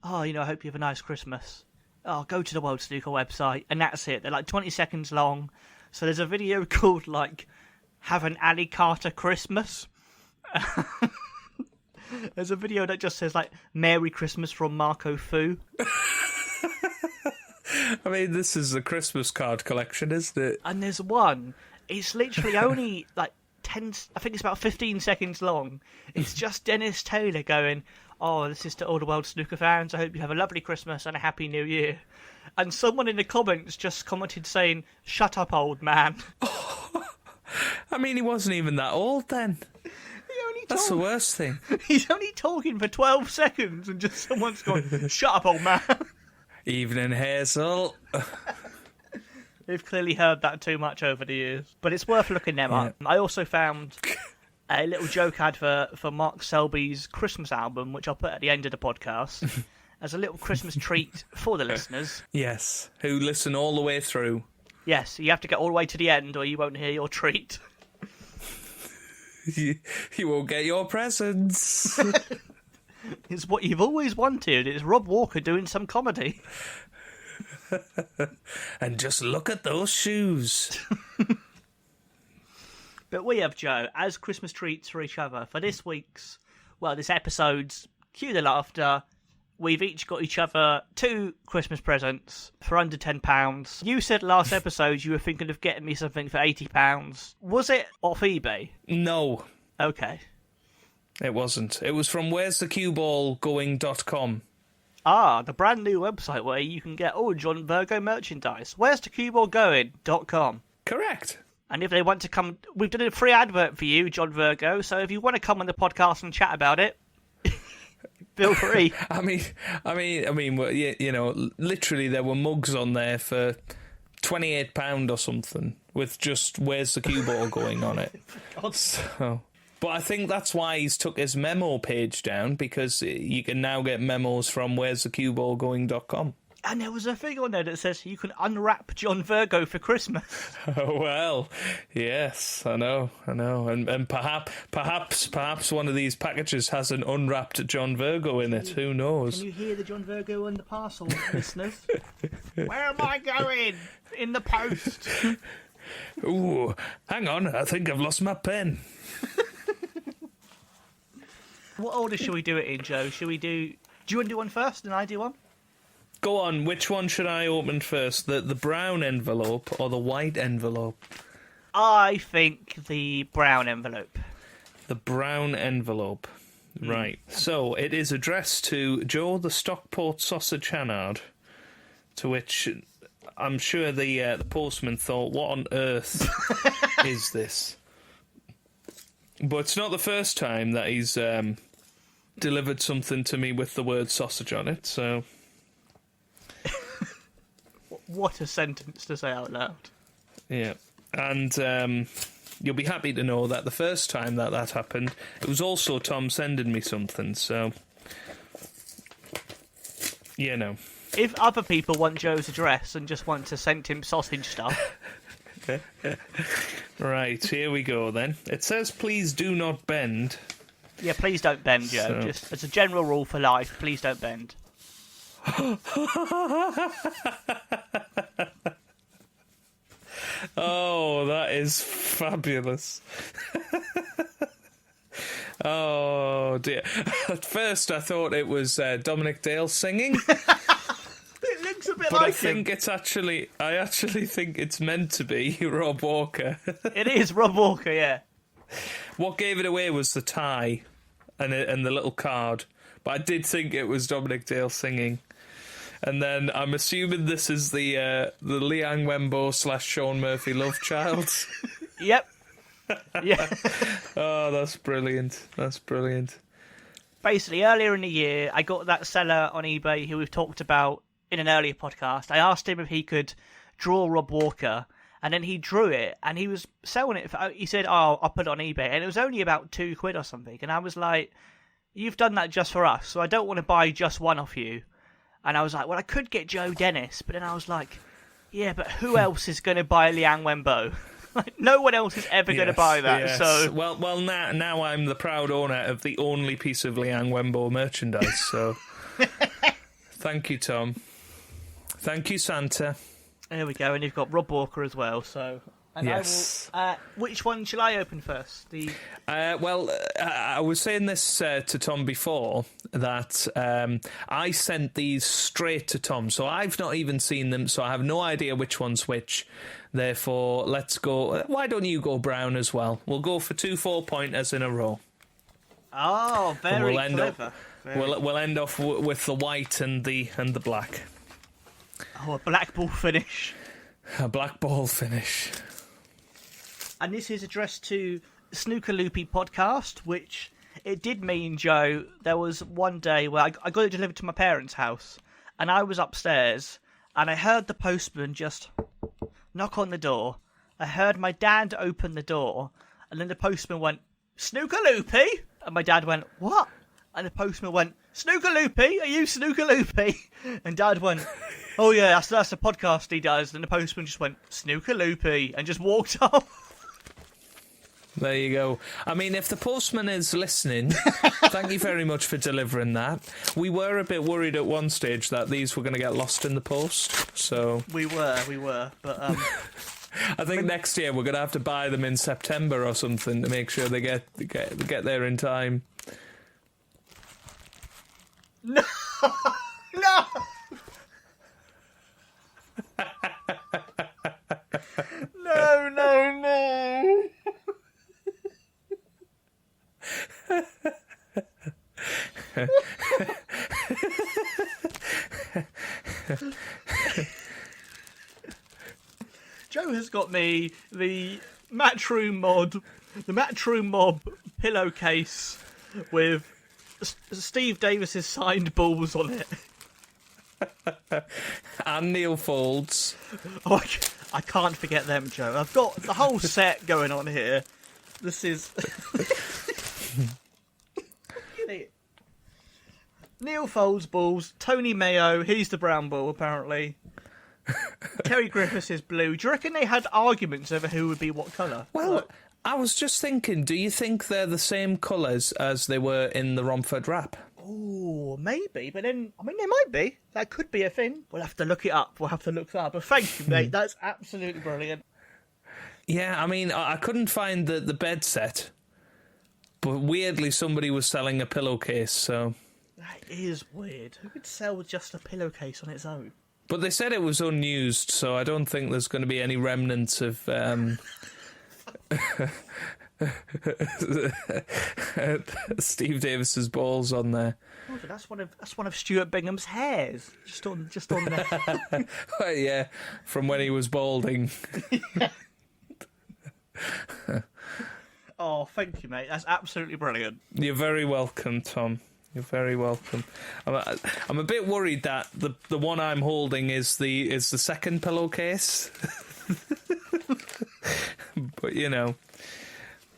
oh, you know, I hope you have a nice Christmas. Oh, go to the World Snooker website, and that's it. They're like 20 seconds long. So there's a video called, like, Have an Ali Carter Christmas. There's a video that just says, like, Merry Christmas from Marco Fu. I mean, this is a Christmas card collection, isn't it? And there's one. It's literally only like 10. I think it's about 15 seconds long. It's just Dennis Taylor going, "Oh, this is to all the World Snooker fans. I hope you have a lovely Christmas and a happy New Year." And someone in the comments just commented saying, "Shut up, old man." I mean, he wasn't even that old then. That's the worst thing. He's only talking for 12 seconds, and just someone's going, "Shut up, old man." Evening, Hazel. They've clearly heard that too much over the years. But it's worth looking them up. I also found a little joke advert for Mark Selby's Christmas album, which I'll put at the end of the podcast, as a little Christmas treat for the listeners. Yes, who listen all the way through. Yes, you have to get all the way to the end or you won't hear your treat. You won't get your presents. It's what you've always wanted. It's Rob Walker doing some comedy. And just look at those shoes. But we have, Joe, as Christmas treats for each other, for this episode's Cue the Laughter, we've each got each other 2 Christmas presents for under £10. You said last episode you were thinking of getting me something for £80. Was it off eBay? No. Okay. It wasn't. It was from where'sthecueballgoing.com. Ah, the brand new website where you can get all John Virgo merchandise. Where'sthecueballgoing.com. Correct. And if they want to come, we've done a free advert for you, John Virgo, so if you want to come on the podcast and chat about it, feel free. I mean, you know, literally there were mugs on there for £28 or something with just "Where's the cue ball" going on it. God. So But I think that's why he's took his memo page down, because you can now get memos from where'sthecueballgoing.com. And there was a thing on there that says you can unwrap John Virgo for Christmas. Well, yes, I know. And perhaps one of these packages has an unwrapped John Virgo in it. Who knows? Can you hear the John Virgo on the parcel, listeners? Where am I going? In the post. Ooh, hang on, I think I've lost my pen. What order should we do it in, Joe? Do you want to do one first and I do one? Go on, which one should I open first? The brown envelope or the white envelope? I think the brown envelope. The brown envelope. Right. So it is addressed to Joe the Stockport Sausage Hannard, to which I'm sure the postman thought, what on earth is this? But it's not the first time that he's delivered something to me with the word sausage on it, so... What a sentence to say out loud. Yeah. And you'll be happy to know that the first time that happened, it was also Tom sending me something, so... You know. If other people want Joe's address and just want to send him sausage stuff... Right, here we go then. It says, please do not bend. Yeah, please don't bend, Joe. So... Just as a general rule for life, please don't bend. Oh, that is fabulous. Oh dear. At first I thought it was Dominic Dale singing. It looks a bit but like I actually think it's meant to be Rob Walker. It is Rob Walker, yeah. What gave it away was the tie and the little card. But I did think it was Dominic Dale singing. And then I'm assuming this is the Liang Wenbo / Sean Murphy love child. Yep. Yeah. Oh, that's brilliant. That's brilliant. Basically, earlier in the year, I got that seller on eBay who we've talked about in an earlier podcast. I asked him if he could draw Rob Walker, and then he drew it, and he was selling it. He said, "Oh, I'll put it on eBay," and it was only about £2 or something. And I was like, "You've done that just for us, so I don't want to buy just one off you." And I was like, well, I could get Joe Dennis, but then I was like, yeah, but who else is going to buy Liang Wenbo? Like, no one else is ever going to buy that. Yes. So well, now I'm the proud owner of the only piece of Liang Wenbo merchandise. So, thank you, Tom. Thank you, Santa. There we go, and you've got Rob Walker as well. So, and yes. Which one shall I open first? I was saying this to Tom before that I sent these straight to Tom, so I've not even seen them, so I have no idea which one's which. Therefore, let's go. Why don't you go brown as well? We'll go for 2 4-pointers in a row. Oh, very clever. We'll end off with the white and the black. Oh, a black ball finish. A black ball finish. And this is addressed to Snooker Loopy Podcast, which it did mean, Joe, there was one day where I got it delivered to my parents' house, and I was upstairs, and I heard the postman just knock on the door. I heard my dad open the door, and then the postman went, "Snooker Loopy?" And my dad went, "What?" And the postman went, "Snooker Loopy? Are you Snooker Loopy?" And Dad went, "Oh yeah, that's a podcast he does." And the postman just went, "Snooker Loopy," and just walked off. There you go. I mean, if the postman is listening, thank you very much for delivering that. We were a bit worried at one stage that these were going to get lost in the post, so... We were, but... I think next year we're going to have to buy them in September or something to make sure they get there in time. No! No! No! Joe has got me the Matchroom Mob pillowcase with Steve Davis's signed balls on it. And Neil Folds. Oh, I can't forget them, Joe. I've got the whole set going on here. This is... Neil Foles balls, Tony Mayo, he's the brown ball apparently. Terry Griffiths is blue. Do you reckon they had arguments over who would be what colour? Well, I was just thinking, do you think they're the same colours as they were in the Romford Rap? Oh, maybe, but then, I mean, they might be. That could be a thing. We'll have to look it up. But thank you, mate. That's absolutely brilliant. Yeah, I mean, I couldn't find the bed set, but weirdly somebody was selling a pillowcase, so... That is weird. Who would sell just a pillowcase on its own? But they said it was unused, so I don't think there's going to be any remnants of... Steve Davis's balls on there. Oh, that's one of Stuart Bingham's hairs, just on there. Well, yeah, from when he was balding. Oh, thank you, mate. That's absolutely brilliant. You're very welcome, Tom. You're very welcome. I'm a bit worried that the one I'm holding is the second pillowcase. But you know,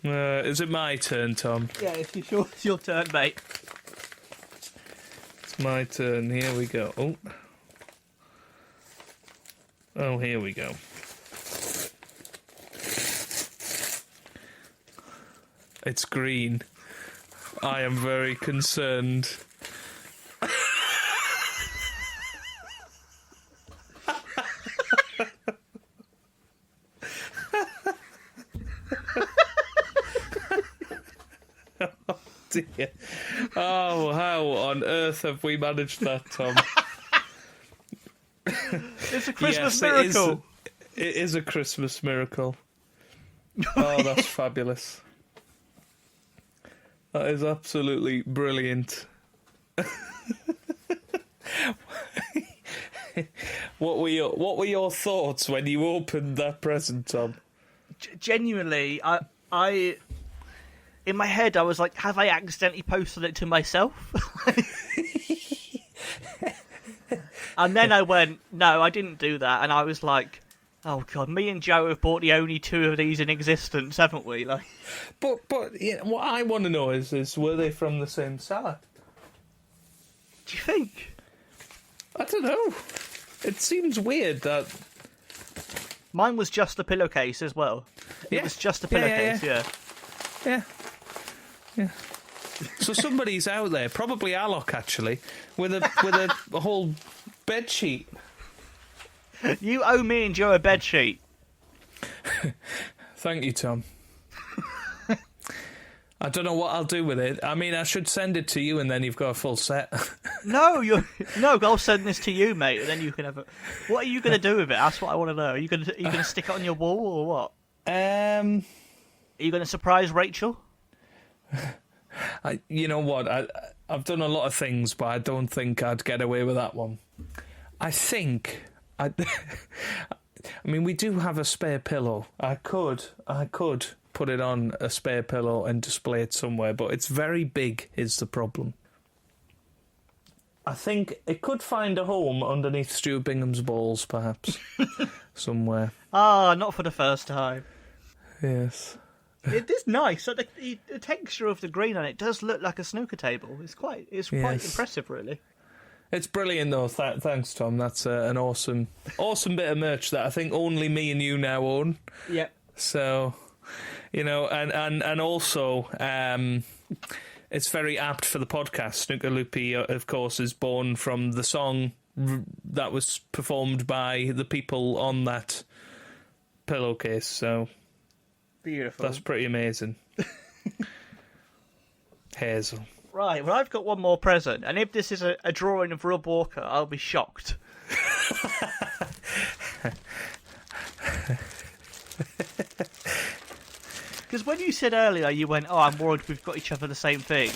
is it my turn, Tom? Yeah, it's your turn, mate. It's my turn. Here we go. Oh, here we go. It's green. I am very concerned. Oh dear. Oh, how on earth have we managed that, Tom? It's a Christmas miracle. It is a Christmas miracle. Oh, that's fabulous. That is absolutely brilliant. What were your thoughts when you opened that present, Tom? Genuinely, I in my head I was like, have I accidentally posted it to myself? And then I went, no, I didn't do that, and I was like, oh god, me and Joe have bought the only two of these in existence, haven't we? Like, but yeah, what I want to know is were they from the same seller? Do you think? I don't know. It seems weird that mine was just a pillowcase as well. It was just a pillowcase, yeah. So somebody's out there, probably Alok actually, with a whole bed sheet. You owe me and Joe a bed sheet. Thank you, Tom. I don't know what I'll do with it. I mean, I should send it to you, and then you've got a full set. No, I'll send this to you, mate, and then you can have it. What are you going to do with it? That's what I want to know. Are you going to stick it on your wall or what? Are you going to surprise Rachel? You know what? I've done a lot of things, but I don't think I'd get away with that one. I think I mean, we do have a spare pillow. I could put it on a spare pillow and display it somewhere, but it's very big is the problem. I think it could find a home underneath Stuart Bingham's balls, perhaps, somewhere. Ah, not for the first time. Yes. It is nice. So the texture of the green on it does look like a snooker table. It's quite impressive, really. It's brilliant, though. Thanks, Tom. That's an awesome bit of merch that I think only me and you now own. Yep. So, you know, and also, it's very apt for the podcast. Snooker Loopy, of course, is born from the song that was performed by the people on that pillowcase. So, beautiful. That's pretty amazing. Hazel. Right, well, I've got one more present, and if this is a drawing of Rob Walker, I'll be shocked. Because when you said earlier, you went, oh, I'm worried we've got each other the same thing.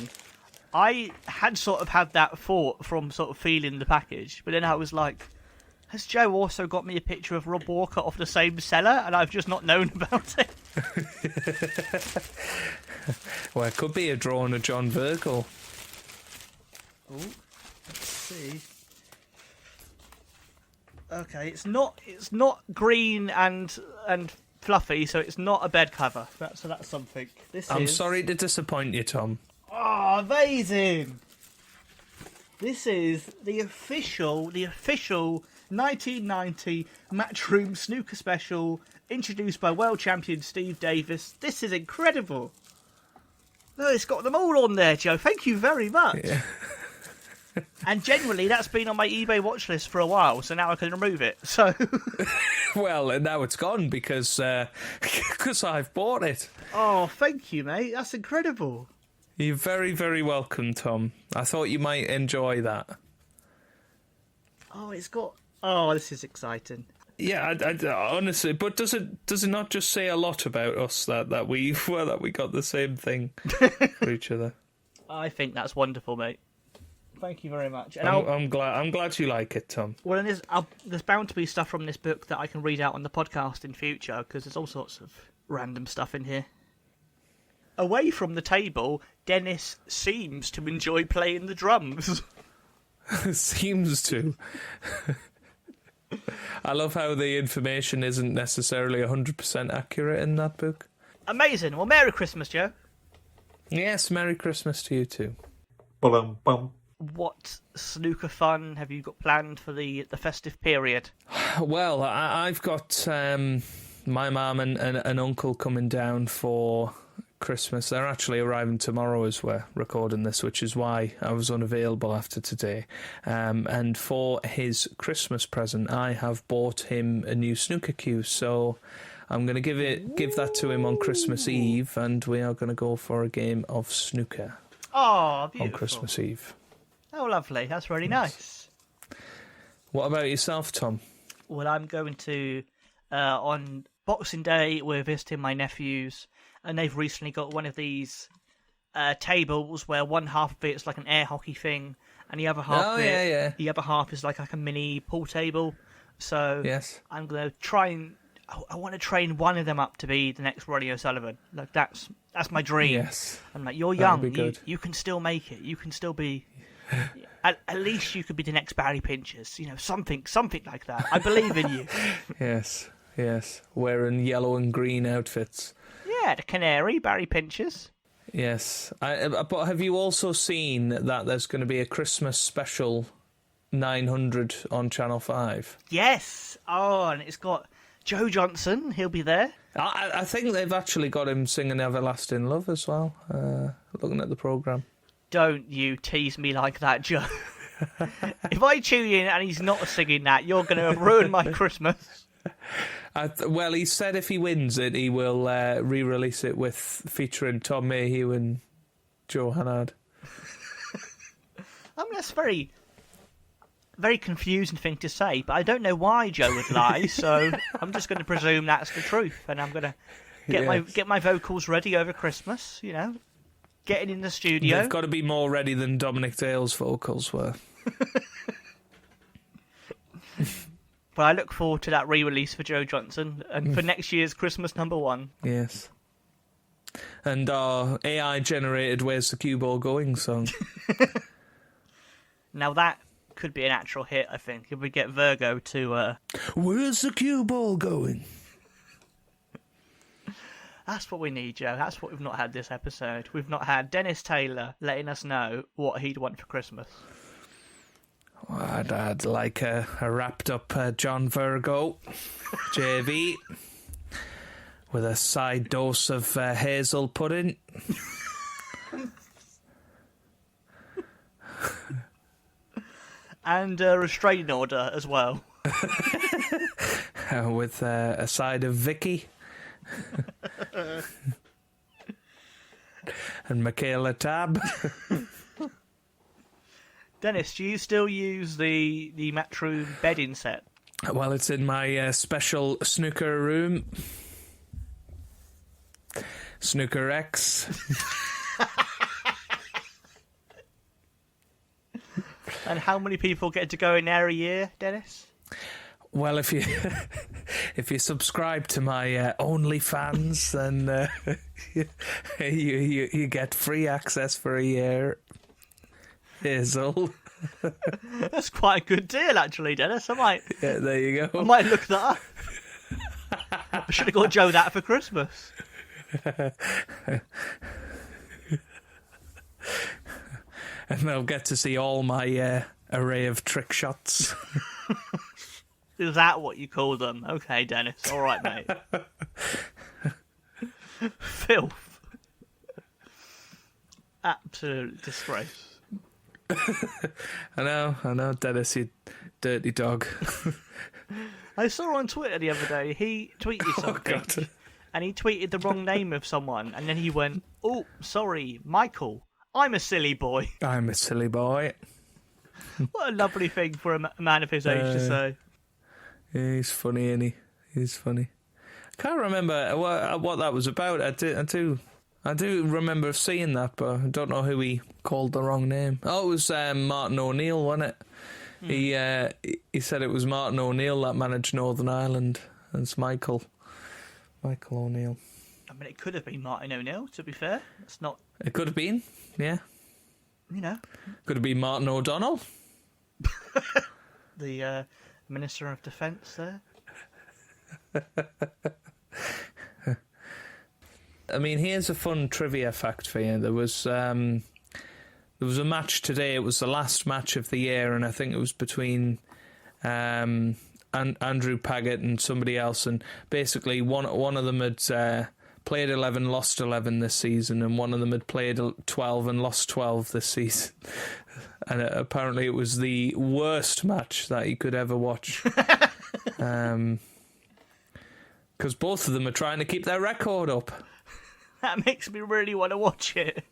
I had sort of had that thought from sort of feeling the package, but then I was like, has Joe also got me a picture of Rob Walker off the same seller, and I've just not known about it? Well, it could be a drawing of John Virgil. Oh, let's see. Okay, it's not green and fluffy, so it's not a bed cover. So that's something. I'm sorry to disappoint you, Tom. Oh, amazing! This is the official 1990 Matchroom Snooker Special, introduced by world champion Steve Davis. This is incredible. No, it's got them all on there, Joe. Thank you very much. Yeah. And generally, that's been on my eBay watch list for a while, so now I can remove it. So, well, now it's gone because I've bought it. Oh, thank you, mate. That's incredible. You're very, very welcome, Tom. I thought you might enjoy that. Oh, it's got... Oh, this is exciting. Yeah, I honestly, but does it not just say a lot about us that we got the same thing for each other? I think that's wonderful, mate. Thank you very much. And I'm glad you like it, Tom. Well, and there's bound to be stuff from this book that I can read out on the podcast in future, because there's all sorts of random stuff in here. Away from the table, Dennis seems to enjoy playing the drums. Seems to. I love how the information isn't necessarily 100% accurate in that book. Amazing. Well, Merry Christmas, Joe. Yes, Merry Christmas to you too. Bum. What snooker fun have you got planned for the festive period? Well, I've got my mum and uncle coming down for Christmas. They're actually arriving tomorrow as we're recording this, which is why I was unavailable after today. And for his Christmas present, I have bought him a new snooker cue, so I'm going to give that to him on Christmas Eve, and we are going to go for a game of snooker. Oh, beautiful. On Christmas Eve. Oh, lovely. That's really nice. What about yourself, Tom? Well, I'm going to, on Boxing Day, we're visiting my nephews, and they've recently got one of these tables where one half of it's like an air hockey thing, and the other half the other half is like a mini pool table. So yes, I'm going to try and I want to train one of them up to be the next Ronnie O'Sullivan. Like that's my dream. Yes, I'm like, you're young, you can still make it. You can still be. At least you could be the next Barry Pinchers, something like that. I believe in you. Yes, wearing yellow and green outfits. Yeah, the Canary, Barry Pinchers. Yes, but have you also seen that there's going to be a Christmas special 900 on Channel 5? Yes. Oh, and it's got Joe Johnson. He'll be there. I think they've actually got him singing Everlasting Love as well, looking at the programme. Don't you tease me like that, Joe. If I tune in and he's not singing that, you're going to ruin my Christmas. Well, he said if he wins it, he will re-release it featuring Tom Mayhew and Joe Hannard. I mean, that's very, very confusing thing to say, but I don't know why Joe would lie, so I'm just going to presume that's the truth, and I'm going to get my vocals ready over Christmas, getting in the studio. They've got to be more ready than Dominic Dale's vocals were. But I look forward to that re-release for Joe Johnson and for next year's Christmas #1. Yes. And our AI-generated Where's the Cue Ball Going song. Now that could be an actual hit, I think, if we get Virgo to... Where's the cue ball going? That's what we need, Joe. That's what we've not had this episode. We've not had Dennis Taylor letting us know what he'd want for Christmas. Well, I'd like a wrapped-up John Virgo, JV, with a side dose of hazel pudding. And a restraining order as well. With a side of Vicky. And Michaela Tab. Dennis, do you still use the Matchroom bedding set? Well, it's in my special snooker room. Snooker X. And how many people get to go in there a year, Dennis? Well, if you subscribe to my OnlyFans, then you get free access for a year. Hazel. That's quite a good deal, actually, Dennis. Yeah, there you go. I might look that up. I should have got Joe that for Christmas. And they'll get to see all my array of trick shots. Is that what you call them? Okay, Dennis. All right, mate. Filth. Absolute disgrace. I know, Dennis, you dirty dog. I saw on Twitter the other day, he tweeted something, and he tweeted the wrong name of someone, and then he went, "Oh, sorry, Michael, I'm a silly boy." I'm a silly boy. What a lovely thing for a man of his age to say. Yeah, he's funny, isn't he? He's funny. I can't remember what that was about. I do remember seeing that, but I don't know who he called the wrong name. Oh, it was Martin O'Neill, wasn't it? He said it was Martin O'Neill that managed Northern Ireland. And it's Michael O'Neill. I mean, it could have been Martin O'Neill, to be fair. It's not... It could have been, yeah. You know. Could have been Martin O'Donnell. The Minister of Defence there. I mean, here's a fun trivia fact for you. There was a match today. It was the last match of the year, and I think it was between Andrew Paget and somebody else. And basically, one of them had played 11, lost 11 this season, and one of them had played 12 and lost 12 this season. And apparently, it was the worst match that you could ever watch. Because both of them are trying to keep their record up. That makes me really want to watch it.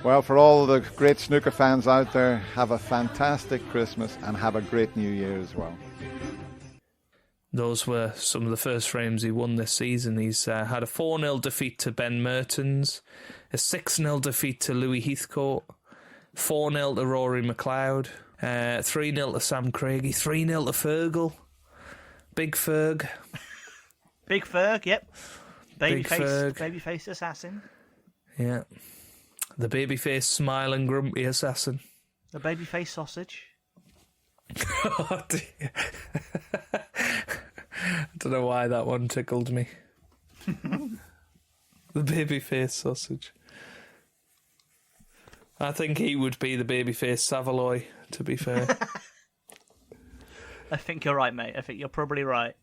Well, for all the great snooker fans out there, have a fantastic Christmas and have a great New Year as well. Those were some of the first frames he won this season. He's had a 4-0 defeat to Ben Mertens, a 6-0 defeat to Louis Heathcote, 4-0 to Rory McLeod, 3-0 to Sam Craigie, 3-0 to Fergal, Big Ferg. Big Ferg, yep. Ferg. Babyface assassin. Yeah. The babyface smiling grumpy assassin. The babyface sausage. Oh dear. I don't know why that one tickled me. The babyface sausage. I think he would be the babyface Savaloy, to be fair. I think you're right, mate. I think you're probably right.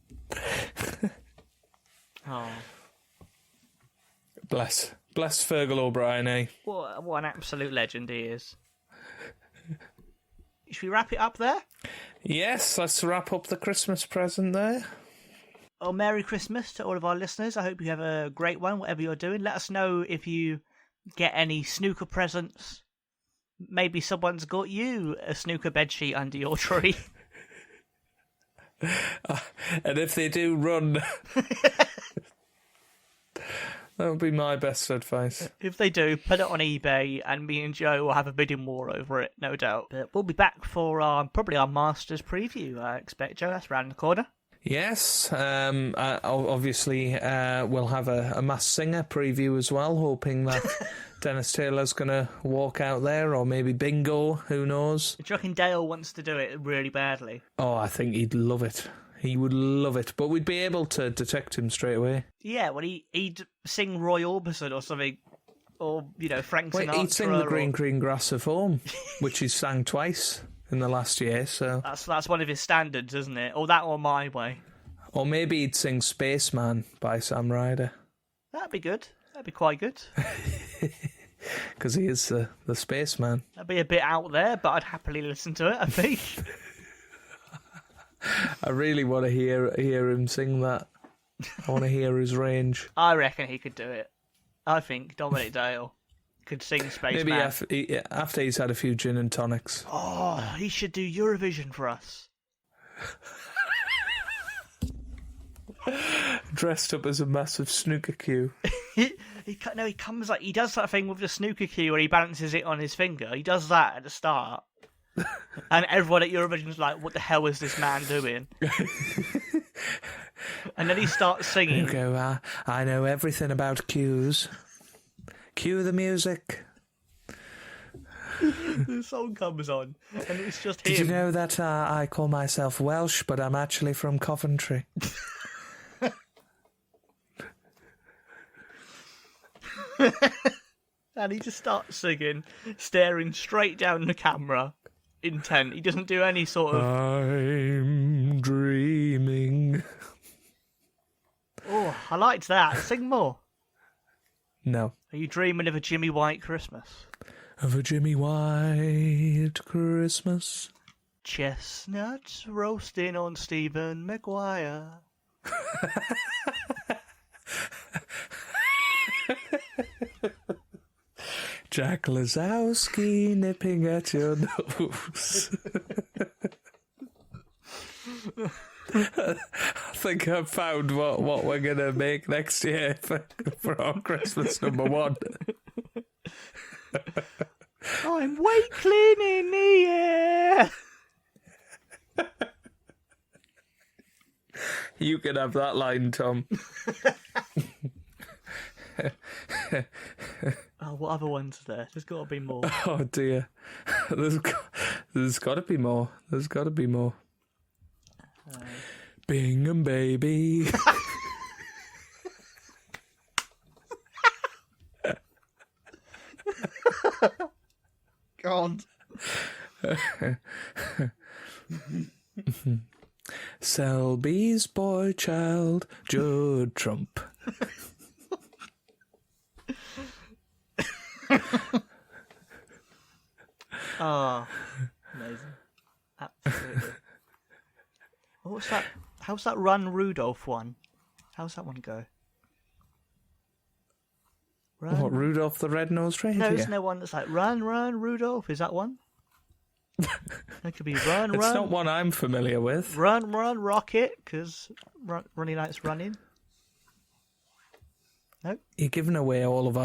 Oh. Bless Fergal O'Brien, eh? What an absolute legend he is. Should we wrap it up there? Yes, let's wrap up the Christmas present there. Oh, Merry Christmas to all of our listeners. I hope you have a great one, whatever you're doing. Let us know if you get any snooker presents. Maybe someone's got you a snooker bedsheet under your tree. And if they do, run. That would be my best advice. If they do, put it on eBay and me and Joe will have a bidding war over it, no doubt. But we'll be back for probably our Masters preview, I expect, Joe. That's around the corner. Yes, obviously we'll have a Masked Singer preview as well, hoping that Dennis Taylor's going to walk out there, or maybe Bingo, who knows. Do you reckon Dale wants to do it really badly? Oh, I think he'd love it. He would love it, but we'd be able to detect him straight away. Yeah, well, he'd sing Roy Orbison or something, or, Frank Sinatra. He'd sing The Green Green Grass of Home, which he's sang twice in the last year, so... That's one of his standards, isn't it? Or that or My Way. Or maybe he'd sing Spaceman by Sam Ryder. That'd be good. That'd be quite good. Because he is the spaceman. That'd be a bit out there, but I'd happily listen to it, I think. I really want to hear him sing that. I want to hear his range. I reckon he could do it. I think Dominic Dale could sing Spaceman. Maybe after he's had a few gin and tonics. Oh, he should do Eurovision for us. Dressed up as a massive snooker cue. he comes he does that thing with the snooker cue where he balances it on his finger. He does that at the start. And everyone at Eurovision's like, what the hell is this man doing? And then he starts singing. I know everything about cues. Cue the music. The song comes on, and it's just him. Did you know that I call myself Welsh, but I'm actually from Coventry? And he just starts singing, staring straight down the camera, intent. He doesn't do any sort of... I'm dreaming. Oh, I liked that. Sing more. No. Are you dreaming of a Jimmy White Christmas? Of a Jimmy White Christmas. Chestnuts roasting on Stephen Maguire. Jack Lazowski nipping at your nose. I think I've found what we're going to make next year for our Christmas number one. I'm waking in the air. You can have that line, Tom. Oh, what other ones are there? There's got to be more. Oh dear, there's got to be more. There's got to be more. Bingham baby. God. Selby's boy child, Judd Trump. Oh, amazing. Absolutely. What's that? How's that Run Rudolph one? How's that one go? Run. What, Rudolph the Red-Nosed Reindeer? No, isn't there one that's like Run, Run, Rudolph? Is that one? It could be Run, It's Run. not one I'm familiar with. Run, Run, Rocket, because Running Light's running. Nope. You're giving away all of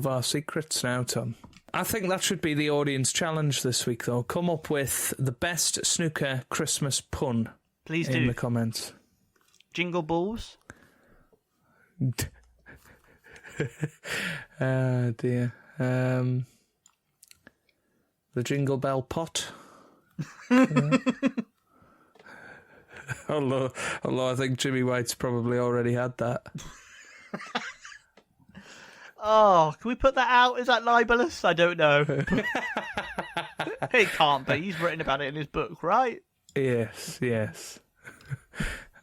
our secrets now, Tom. I think that should be the audience challenge this week, though. Come up with the best snooker Christmas pun. Please in do. the comments. Jingle balls. Dear. The Jingle Bell Pot. Although I think Jimmy White's probably already had that. Oh, can we put that out? Is that libelous? I don't know. It can't be. He's written about it in his book, right? Yes.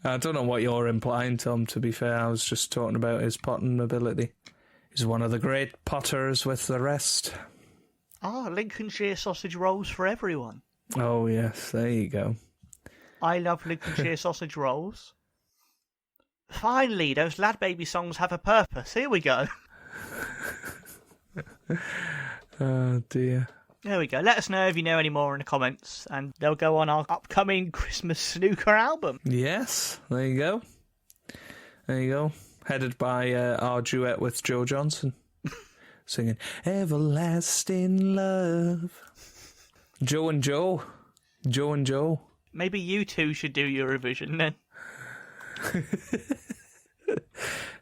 I don't know what you're implying, Tom, to be fair. I was just talking about his potting ability. He's one of the great potters with the rest. Oh, Lincolnshire sausage rolls for everyone. Oh, yes, there you go. I love Lincolnshire sausage rolls. Finally, those Lad Baby songs have a purpose. Here we go. Oh, dear. There we go. Let us know if you know any more in the comments, and they'll go on our upcoming Christmas snooker album. Yes, there you go. There you go. Headed by our duet with Joe Johnson. Singing Everlasting Love. Joe and Joe. Joe and Joe. Maybe you two should do Eurovision then.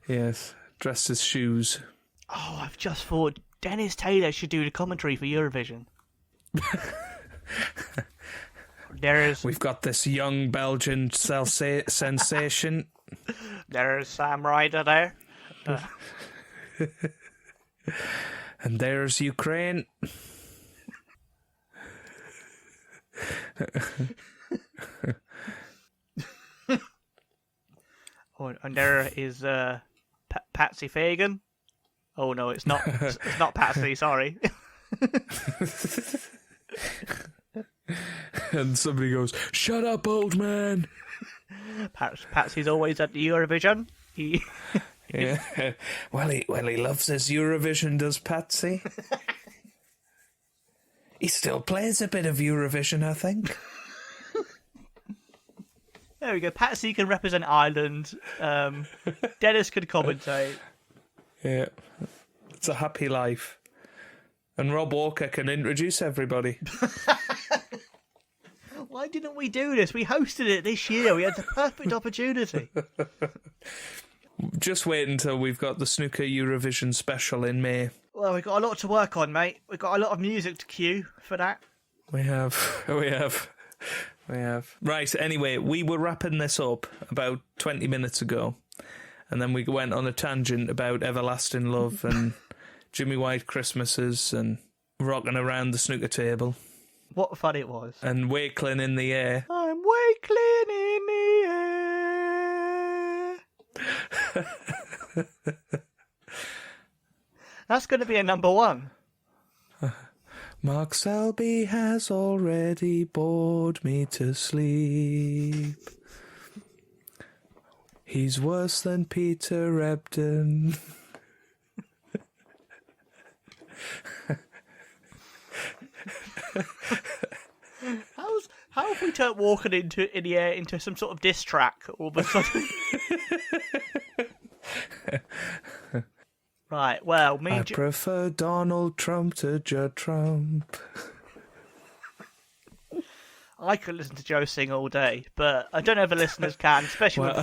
Yes, dressed as shoes. Oh, I've just thought Dennis Taylor should do the commentary for Eurovision. We've got this young Belgian sensation. There's Sam Ryder there. And there's Ukraine. Oh, and there is Patsy Fagan. Oh no, it's not. It's not Patsy. Sorry. And somebody goes, "Shut up, old man." Patsy's always at the Eurovision. Yeah. Well, he loves his Eurovision, does Patsy? He still plays a bit of Eurovision, I think. There we go. Patsy can represent Ireland. Dennis could commentate. Yeah, it's a happy life. And Rob Walker can introduce everybody. Why didn't we do this? We hosted it this year. We had the perfect opportunity. Just wait until we've got the Snooker Eurovision special in May. Well, we've got a lot to work on, mate. We've got a lot of music to cue for that. We have. Right, anyway, we were wrapping this up about 20 minutes ago, and then we went on a tangent about everlasting love and Jimmy White Christmases and rocking around the snooker table. What fun it was. And wakeling in the air. I'm wakeling in the air. That's going to be a number one. Mark Selby has already bored me to sleep. He's worse than Peter Ebdon. How have we turned walking in the air into some sort of diss track all of a sudden? Right, well, I prefer Donald Trump to Judd Trump. I could listen to Joe sing all day, but I don't know if the listeners can, especially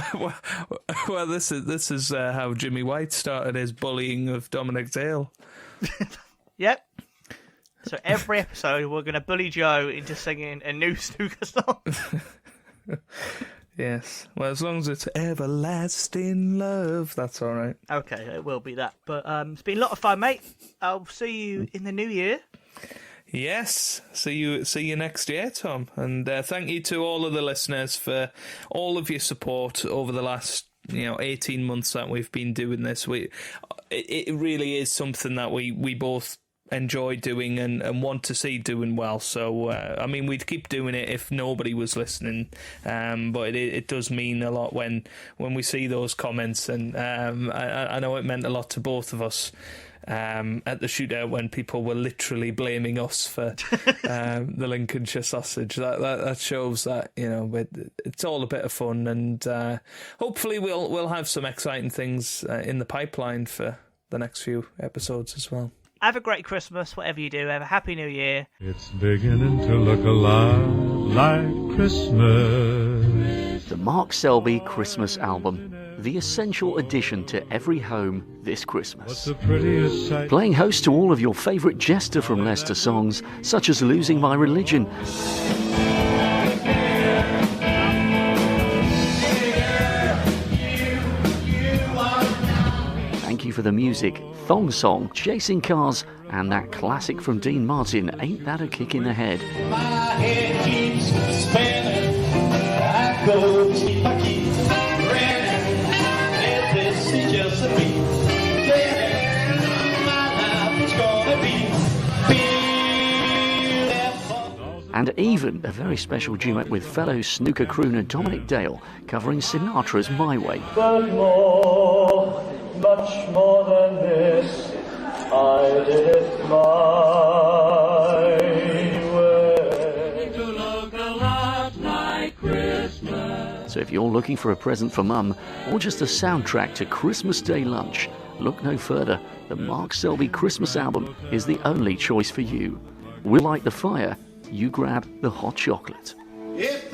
well, this is how Jimmy White started his bullying of Dominic Dale. Yep. So every episode we're going to bully Joe into singing a new snooker song. Yes. Well, as long as it's everlasting love, that's all right. Okay, it will be that. But it's been a lot of fun, mate. I'll see you in the new year. Yes. See you next year, Tom. And thank you to all of the listeners for all of your support over the last 18 months that we've been doing this. It really is something that we both enjoy doing and want to see doing well. So I mean, we'd keep doing it if nobody was listening, but it does mean a lot when we see those comments, and I know it meant a lot to both of us at the shootout when people were literally blaming us for the Lincolnshire Sausage. That shows that it's all a bit of fun, and hopefully we'll have some exciting things in the pipeline for the next few episodes as well. Have a great Christmas, whatever you do. Have a happy New Year. It's beginning to look a lot like Christmas. The Mark Selby Christmas album, the essential addition to every home this Christmas. What's the prettiest sight? Playing host to all of your favourite Jester from Leicester songs, such as Losing My Religion. Thank You for the Music, Thong Song, Chasing Cars, and that classic from Dean Martin, Ain't That a Kick in the Head. My head keeps spinning, I go keep grinning, if this is just a beat, then my life is gonna be beautiful. And even a very special duet with fellow snooker crooner Dominic Dale, covering Sinatra's My Way. But more, much more than this, I did it my way. To look a lot like Christmas. So if you're looking for a present for Mum, or just a soundtrack to Christmas Day lunch, look no further. The Mark Selby Christmas album is the only choice for you. We'll light the fire, you grab the hot chocolate. If